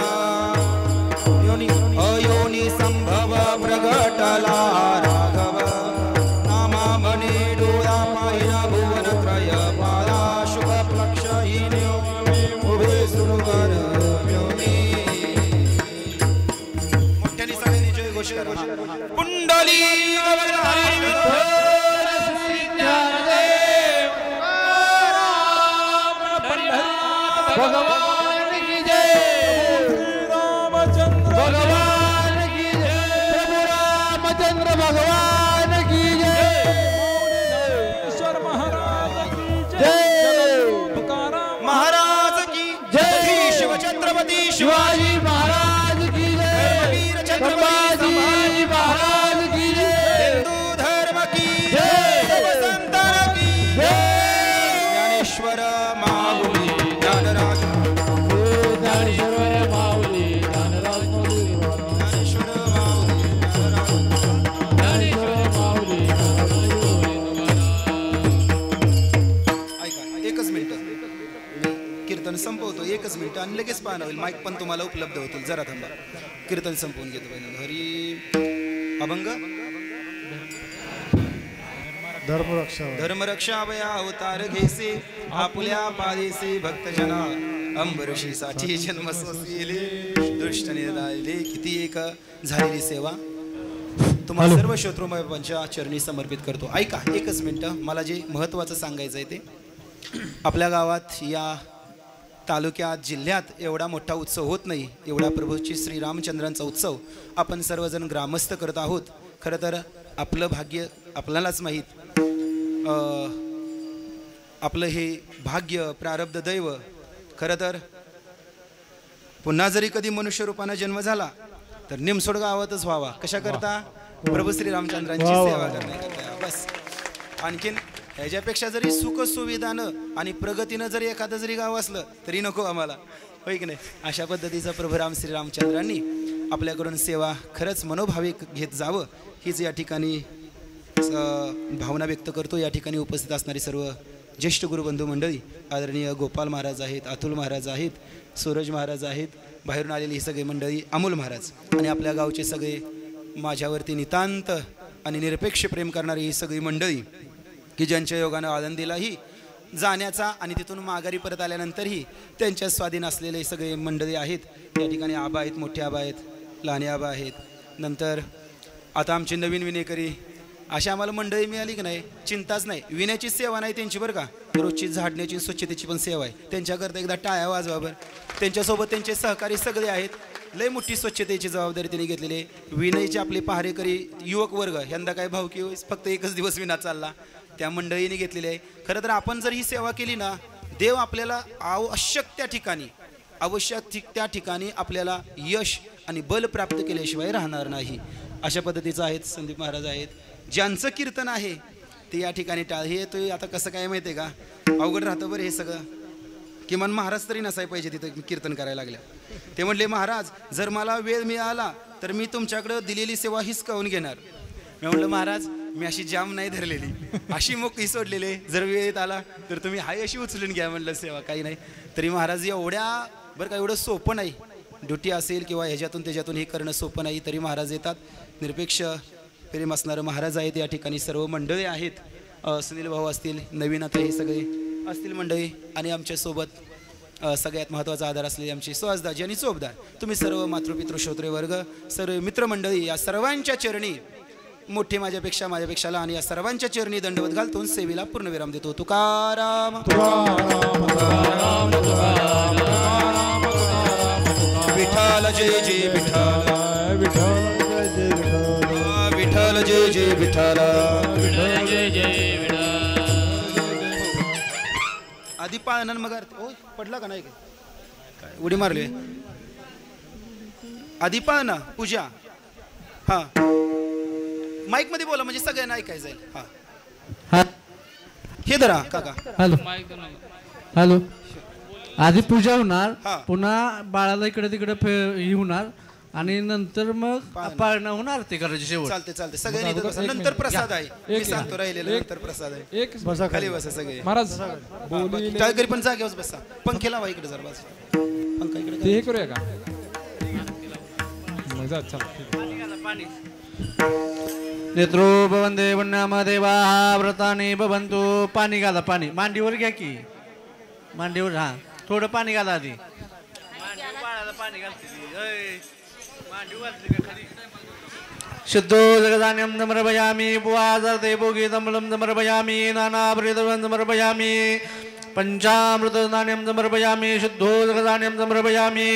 अयोनी संभव प्रगटला राघव नामा मने डोळा पाहिला भुवन त्रय पाला शुभ उभे सुरवर मोठ्याने सगळ्यांनी जय घोष करा. कुंडली भगवान की जय. रामचंद्र भगवान की जय. प्रभु रामचंद्र भगवान की जय. ईश्वर महाराज की जय. तुकाराम महाराज की जय. शिवछत्रपती शिवाजी महाराज की जय. वीर छत्रपती महाराज की जय. हिंदू धर्म की जय. संतान की जय. ज्ञानेश्वर माऊली ज्ञानराज ज्ञानेश्वर माऊली ज्ञानराज ज्ञानेश्वर माऊली ज्ञानेश्वर माऊली ऐका एकच मिनिट कीर्तन संपवतो. एकच मिनिट आणि लगेच पाहणं होईल. माईक पण तुम्हाला उपलब्ध होतील. जरा थांबा. कीर्तन संपवून घेतो पहिल्यांदा. हरी अभंग धर्मरक्षा वया अवतार घेसे आपुल्या पादेसे भक्तजना अंबरशी साठी जन्म सोसिले दृष्ट निर्धारले. किती एक झालेली सेवा तुम्हाला सर्व श्रोतृमांच्या चरणी समर्पित करतो. ऐका एकच मिनिटं. मला जे महत्त्वाचं सांगायचं आहे ते आपल्या गावात या तालुक्यात जिल्ह्यात एवढा मोठा उत्सव होत नाही. एवढा प्रभूची श्री रामचंद्रांचा उत्सव आपण सर्वजण ग्रामस्थ करत आहोत. खरं तर आपलं भाग्य आपल्यालाच माहीत. आपलं हे भाग्य प्रारब्ध दैव. खरं तर पुन्हा जरी कधी मनुष्य रूपानं जन्म झाला तर निमसोड गावातच व्हावा. कशा करता? प्रभू श्री रामचंद्रांची सेवा करण्याकरता. बस. आणखीन ह्याच्यापेक्षा जरी सुख सुविधानं आणि प्रगतीनं जरी एखादं जरी गाव असलं तरी नको आम्हाला, होय की नाही? अशा पद्धतीचा प्रभू राम श्री रामचंद्रांनी आपल्याकडून सेवा खरंच मनोभाविक घेत जावं हीच या ठिकाणी भावना व्यक्त करतो. या ठिकाणी उपस्थित असणारी सर्व ज्येष्ठ गुरुबंधू मंडळी, आदरणीय गोपाल महाराज आहेत, अतुल महाराज आहेत, सूरज महाराज आहेत, बाहेरून आलेली ही सगळी मंडळी, अमोल महाराज आणि आपल्या गावचे सगळे माझ्यावरती नितांत आणि निरपेक्ष प्रेम करणारी ही सगळी मंडळी की ज्यांच्या योगानं आनंदीलाही जाण्याचा आणि तिथून माघारी परत आल्यानंतरही त्यांच्या स्वाधीन असलेले सगळे मंडळी आहेत. या ठिकाणी आबा आहेत, मोठे आबा आहेत, लहाने आबा आहेत. नंतर आता आमचे नवीन विनेकरी अशा आम्हाला मंडळी मिळाली की नाही चिंताच नाही. विण्याची सेवा नाही त्यांची बरं का, रोजची झाडण्याची स्वच्छतेची पण सेवा आहे. त्यांच्याकरता एकदा टाळ्या वाजवा बरं. त्यांच्यासोबत त्यांचे सहकारी सगळे आहेत. लय मोठी स्वच्छतेची जबाबदारी त्यांनी घेतलेली आहे. विनयचे आपले पहारेकरी युवक वर्ग यंदा काय भावकी फक्त एकच दिवस विना चालला त्या मंडळीने घेतलेली आहे. खरं तर आपण जर ही सेवा केली ना, देव आपल्याला आवश्यक त्या ठिकाणी आपल्याला यश आणि बल प्राप्त केल्याशिवाय राहणार नाही. अशा पद्धतीचं आहेत. संदीप महाराज आहेत, ज्यांचं कीर्तन आहे ते या ठिकाणी हे तो आता कसं काय माहिती आहे का, अवघड राहतं बरं हे सगळं. किमान महाराज तरी नसाय पाहिजे तिथं कीर्तन करायला लागल्या. ते म्हणले महाराज जर मला वेळ मिळाला तर मी तुमच्याकडं दिलेली सेवा हिसकावून घेणार. मी म्हटलं महाराज मी अशी जाम नाही धरलेली, अशी मोकळी सोडलेली, जर वेळेत आला तर तुम्ही हाय अशी उचलून घ्या म्हणलं सेवा, काही नाही. तरी महाराज एवढ्या बरं का एवढं सोपं नाही. ड्युटी असेल किंवा ह्याच्यातून त्याच्यातून हे करणं सोपं नाही. तरी महाराज येतात. निरपेक्ष प्रेम असणारं महाराज आहेत. या ठिकाणी सर्व मंडळी आहेत. सुनील भाऊ असतील, नवीन आता हे सगळे असतील मंडळी आणि आमच्यासोबत सगळ्यात महत्त्वाचा आधार असलेले आमचे सुहासदाजी आणि चोपदार, तुम्ही सर्व मातृपितृ श्रोत्रे वर्ग, सर्व मित्रमंडळी, या सर्वांच्या चरणी मोठे माझ्यापेक्षा लहान या सर्वांच्या चरणी दंडवत घालतो सेवेला पूर्णविराम देतो. तुकाराम विठ्ठल जय जय विठ्ठल, विठ्ठल विठ्ठल जय जय विठ्ठल विठ्ठल जय जय विठ्ठल आधी पाळणार मग आरती. ओ पडला का नाही काय उडी मारली आधी पाळणा पूजा. हा माईक मध्ये बोला म्हणजे सगळ्यांना ऐकायचं जाईल. हा हा हे धरा काका. हॅलो हॅलो आधी पूजा होणार हा. पुन्हा बाळाला इकडे तिकडे हे होणार आणि नंतर मग पाळणं होणार ते करायचे शेवट. चालते चालते सगळ्यांनी इथं बसा. नंतर प्रसाद आहे मी सांगतो राहिलेलं नंतर प्रसाद आहे. एक खाली बसा सगळे महाराज टाळकरी पण जागेवर बसा. पंखे लावा इकडे जरा बस पंखा इकडे ते हे करूया का मग जा चला ठीक आहे. नेत्रो भवंदे वन्नाम देवा व्रताने भवंतु. पाणी घाला पाणी मांडीवर घ्या की मांडीवर. हा थोडं पाणी घाला आधी. शुद्धो जगदान्यं समर्पयामि उपवासर्थे भोगे तम्बलं समर्पयामि नानाभृतं समर्पयामि पंचामृतदान्यं समर्पयामि शुद्धो जगदान्यं समर्पयामि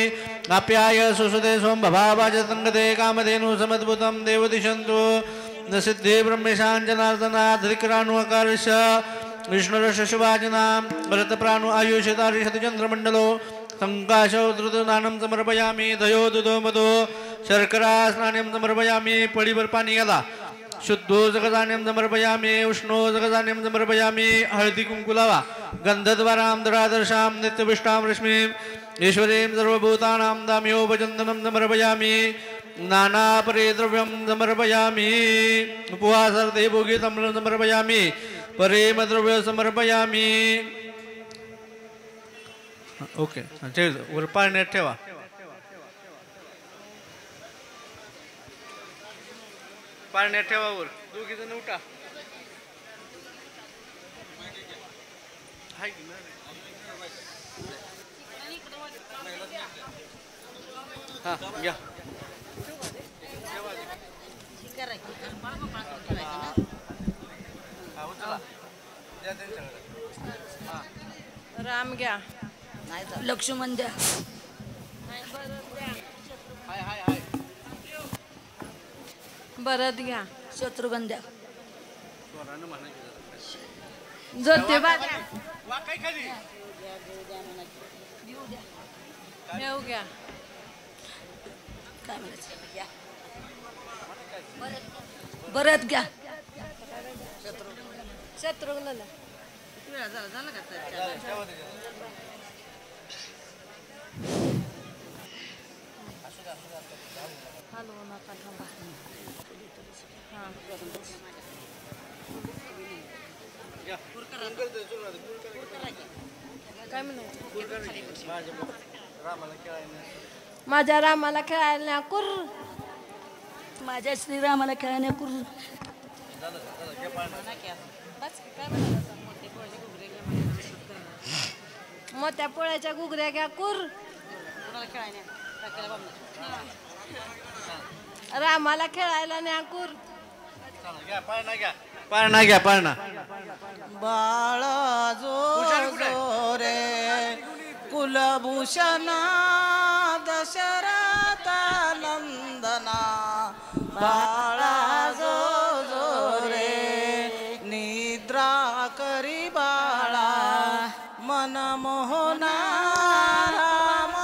आप्याय सुसुते सोम भवावाच संगते कामधेनु समद्भुतं देवदिशन्तु न सिद्धे ब्रह्मेशाञ्जनार्दनाधिक्राणु अकारश विष्णुरशुभाजना भरतप्राणु आयुषतारिशतचन्द्रमण्डलो संकाशो द्रुतदानं समर्पयामि दयो दुधो मधो शर्करा स्नानं समर्पयामि. पळीभर पाणी घाला. शुद्धो जगदान्यं समर्पयामि उष्णो जगदान्यं समर्पयामि. हळदी कुंकू लावा. गंधद्वारां दरादर्शां नित्यविष्टां रश्मीं ईश्वरीं सर्वभूतानां दाम्योपचन्दनं समर्पयामि. नानापरे द्रव्यं समर्पयामि. उपवासार्थे भोगे तम्बलं समर्पयामि. परेमद्रव्य समर्पयामि. ओके वर पाण्यात ठेवा. पाण्यात ठेवा वर. दोघी जण उठा. हा घ्या. राम घ्या लक्ष्मण द्या भरत घ्या शत्रुघ्न द्या ज्योतिबा द्या देव घ्या. काय म्हणायचं भरत घ्या शत्रुघ्नला. झालं का हलवू नका थांबा. काय म्हणायचं माझ्या रामाला खेळायला कुर माझ्या श्रीरामाला खेळायला कुर. मोठ्या पोळ्याच्या घुगऱ्या घ्या कुर. रामाला खेळायला न्या कुर. पाळणा घ्या पाळणा. बाळा जो रे कुलभूषण दशरथा नंदना. बाळा जो रे निद्रा करी बाळा मनमोहना राम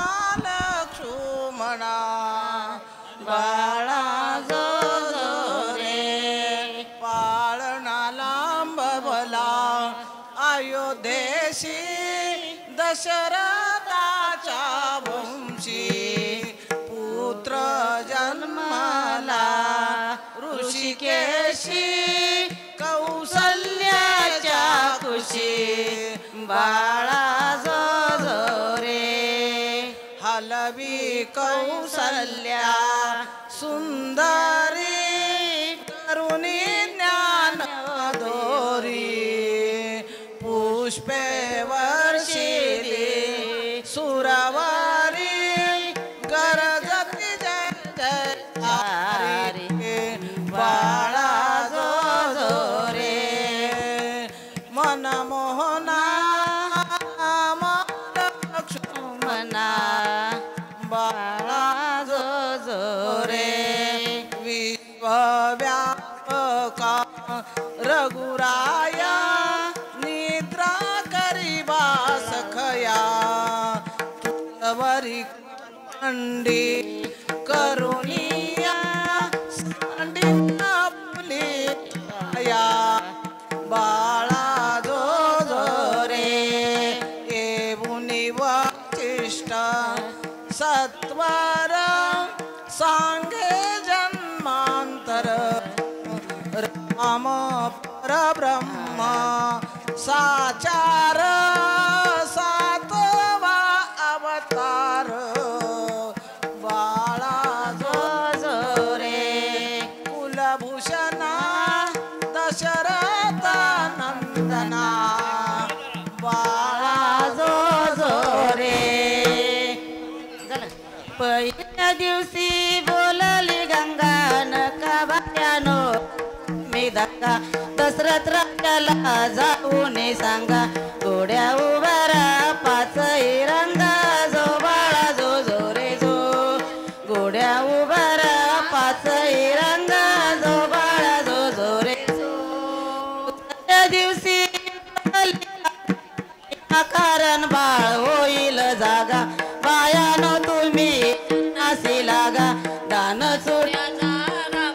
लक्ष्मणा. बाळा जो रे पाळणा लांबवला अयोध्येशी दशरथाच्या वंशी. पुत्र जन्माला ऋषिकेशी कौसल्याच्या कुशी. बाळा जो रे हलवी कौसल्या सुंदरी करुणी ज्ञान दोरी. पुष्पे वर्षिली सुरवारी गरजती जय जय हरी. बाळा जो रे मनमोहना लक्ष्मणा. बाळा जो रे रघुराया निद्रा करीबा सखया तुझवरी अंडी करुणिया सांडी आपली या बाळा जो जो रे येऊनी वचिष्ठ सत्वर सांगे जन्मांतर राम परब्रह्म साचार सातवा अवतार बाळा जो जो रे कुलभूषणा दशरथ नंदना बाळा जो जो रे पहिल्या दिवशी बोलली गंगा नका बायानो मी धक्का दशरथ राजाला जाऊन सांगा घोड्या उभारा पाचही रंगा जो बाळा जो जो रे जो घोड्या उभारा पाचही रंगा जो बाळा जो जो रे जो त्या दिवशी कारण बाळ होईल जागा बायानो तुम्ही नासी लागा दान चुड्याचा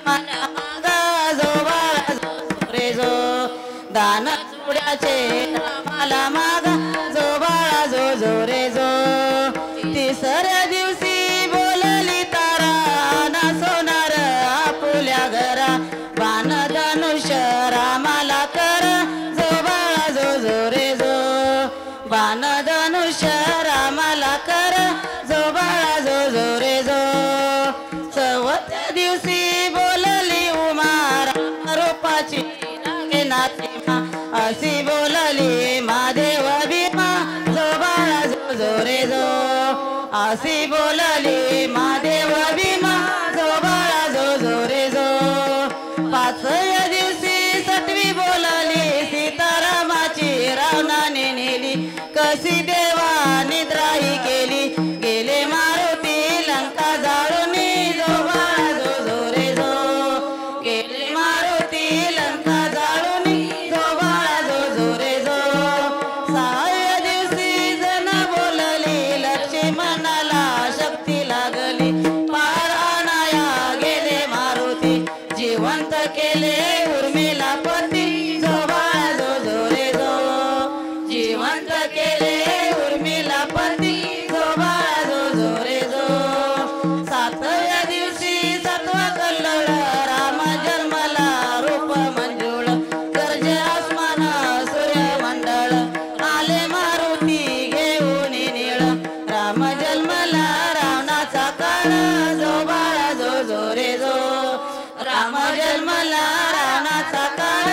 मागा जो बाळा जो रे जो दान चुड्याचे रामाला मागा जो बाळा जो जो रे जो तिसऱ्या दिवशी बोलली तारा ना सोनार आपुल्या घरा बाण धनुष्य रामाला कर जो बाळा जो जो रे जो बाण धनुष्य रामाला कर जो बाळा जो जो रे जो चौथ्या दिवशी बोलली उमा रूपाची नाती अशी बोलली महादेव भीमा जो बाळा जो जो रे जो अशी बोलली महादेव भीमा जो बाळा जो जो रे जो पाचव्या दिवशी सटवी बोलली सीतारामाची रावणाने नेली कशी देवा निद्राही केली गेले मारुती लंका जाळून जो बाळा जो जो रे जो गेले मारुती लंका जाळून जो बाळा जो जो रे जो सहाव्या दिवशी जण बोलली लक्ष्मणाला शक्ती लागली पाराणाया गेले मारुती जिवंत केले उर्मिला पती जो बाळा जो जो रे जो जिवंत केले उर्मिला पती जो बाळा जो जो रे जो सातव्या दिवशी सत्वा कल्लोळ राम जन्मला रूप मंजुळ गर्जे आसमान सूर्यमंडळ आले मारुती घेऊन निळ राम जन्मला रावणाचा काळ जो बाळा जो जो रे जो राम जन्मला रावणाचा काळ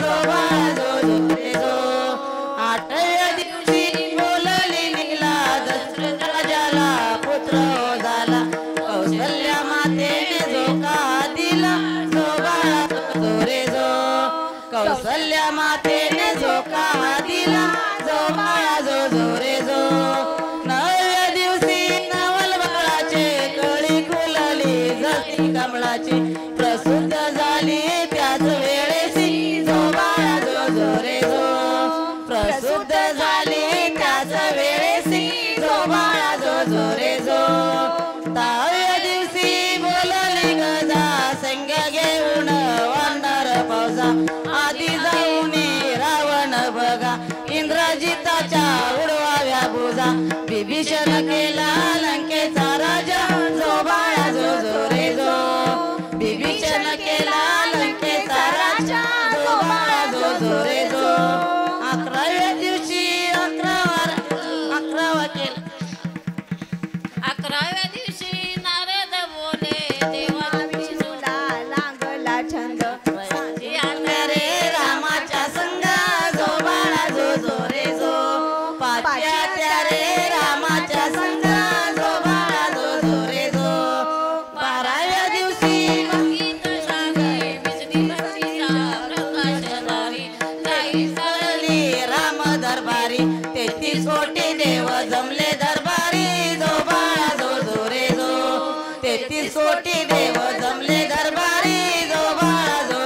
जो बाळा जो जो रे जो आठव्या दिवशी बोलली नीला दशरथ राजाला पुत्र झाला कौशल्या मातेने झोका दिला जो बाळा जो रे जो कौशल्या मातेने झोका दिला जो बाळा जो जो रे जो नवव्या दिवशी नवल बाळाचे कळी खुलली जशी कमळाची प्रसूत झाली त्याच वेळेसी जो बाळा जो जो रे जो प्रसूत झाली त्याच वेळेसी जो बाळा जो जो रे जो दहाव्या दिवशी बोलली गजा संग घेऊन वानर पावसा आधी जाऊन रावण बघा इंद्रजिताच्या उडवाव्या बुजा विभीषण केला लंकेचा राजा जो बाळा जो जो रे जो विभीषण केला लंकेचा राजा जो बाळा जो जो रे जो अकराव्या दिवशी अकरावा केला 11व्या दिवशी नारद बोले देवा विष्णूला लागला छंद रे रामाच्या संग जो बाळा जो जो रे जो पाचव्या रे रामाच्या संग जो बाळा जो जो रे जो 12व्या दिवशी गीत सागे विष्णू भक्तीचा प्रकाश धारी जाई सरली राम दरबारी 33 कोटी देव जमले दरबारी जो बाळा जो जो रे जो 33 कोटी देव जमले दरबारी जो बाळा जो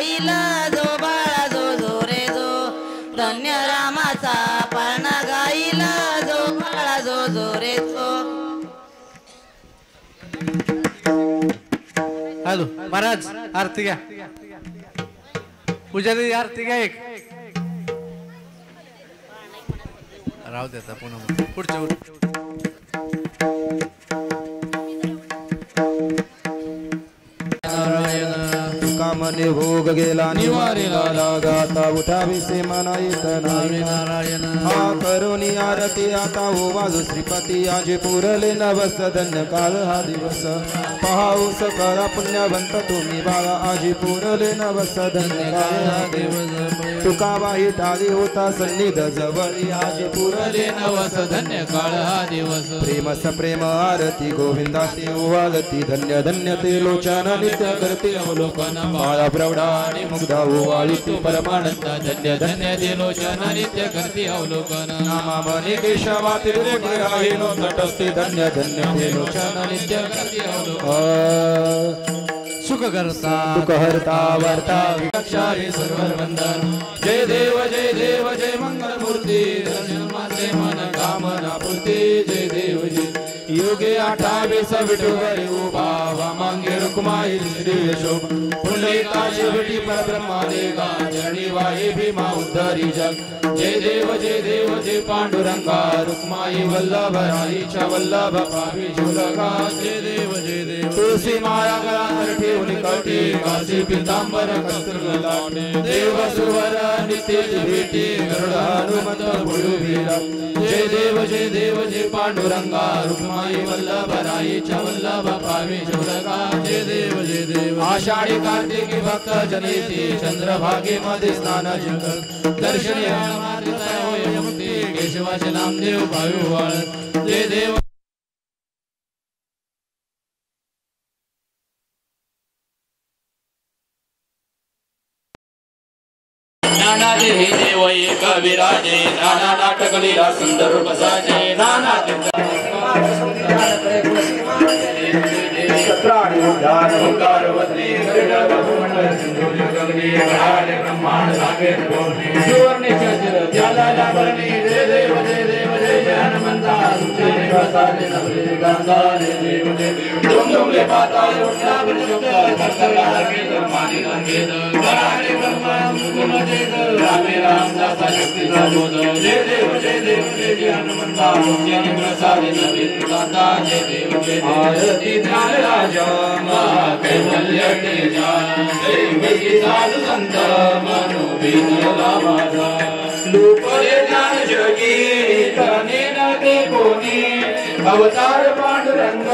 गाईला जो बाळा जो जो रे जो धन्य रामाचा पाळणा गाईला जो बाळा जो जो रे जो. हॅलो महाराज आरती घ्या. पुजारी आरती घ्या एक. राहू देता पुन्हा पुढच्या कामने भोग गेला निवारेला लागाता उठावी से मना येत नारायण हा करुणी आरती आता हो वाजू श्रीपती आजे पुरले नवस धन्य काळ हा दिवस पाऊस करा पुण्यवंत तुम्ही बाळा आजी पुरले नवस धन्य काळ हा दिवस तुका बाही टाळी होता सन्निध जवळी आजी पुरले नवस धन्य काळ हा दिवस. प्रेम सप्रेम आरती गोविंदा ते ओवाळती धन्य धन्य ते लोचन नित्य करते अवलोकन बाळा प्रौढा आणि मुग्धा ओवाळी तू परमानंद धन्य धन्य ते लोचन नित्य करते अवलोकन. नामा मनी केशवा तिरुगे राहिलो तटस्थे धन्य धन्य ते लोचन नित्य करते अवलोकन. सुख करता दुःख हरता वर्ता विक्षारी सर्वर वंदन. जय देव जय मंगल मूर्ती दर्शन मात्रे मन कामना पूर्ती. जय देव जय योगे 28 विठुवरी उभा वामांगे रुक्माई श्री यशोभ पुंडलिकाची विठी परब्रह्मा देगा चरणी वाहे भीमा उद्धरी जग. जय देव जय पांडुरंगा रुक्माई वल्लभ राईच्या वल्लभ पावी झुलगा. जय देव तुळसी माळा गळ्यावर ठेवून कटी काशी पितांबर कस्तुर लावणे. देव सुवर नित्य भेटी गरुड हनुमंत पुळुवीरा. जय देव जय पांडुरंगा रुक्माई वल्लभ राईच्या वल्लभ पावी झुलगा. जय देव आषाढी कार्तिकी भक्त जनेती चंद्रभागे मध्ये स्नान जगत दर्शनी होय मुक्ती केशवाचे नामदेव पावी वाळ. जय देव नाना देवी देव एक विराजे नाना नाटक लीला सुंदर रूप साजे नाना सत्राणी उद्धार ओंकार वदने गरुड मंडल सिंधू जगगने घडाले ब्रह्मांड सागर पूर्णे सुवर्ण चंद्र त्याला लागणे. जय देव जय हनुमंता तुझे निवासाले नवरे गंगा. जय देव डोंगरे पाताळ उठला बळशुका करतला लागे धर्मानी लागे घडाले ब्रह्मांड गुण जय रामे रामदासा शक्तीचा बोध. जय देव जय हनुमंता तुझे निवासाले नवरे गंगा. जय देव आरती ज्ञान राजा कैवल्य तेजा दैवकी साधु संत मनोभीनला माझा. लुपले ज्ञान जगी तने न ते कोणी अवतार पांडुरंग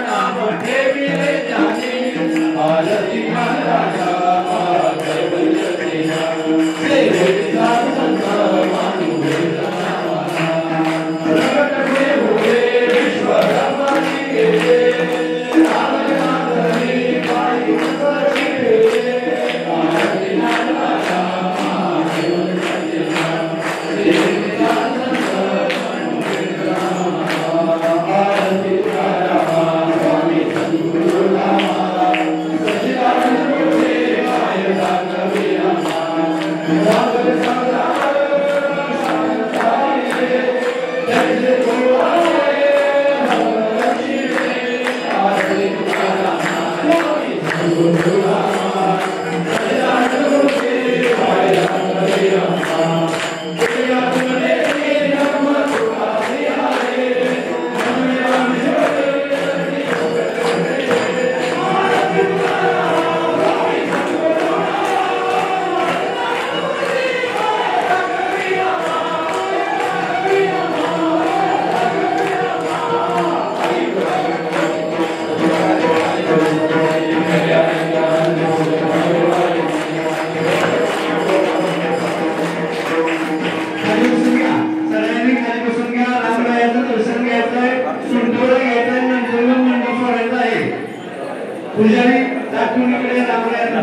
नाम ठेविले जाणे. आरती ज्ञान राजा कैवल्य तेजा दैवकी साधु संत मनोभीनला माझा. प्रगट हुए विश्वरमणी के पुजारी दाखवणीकडे रामरायांना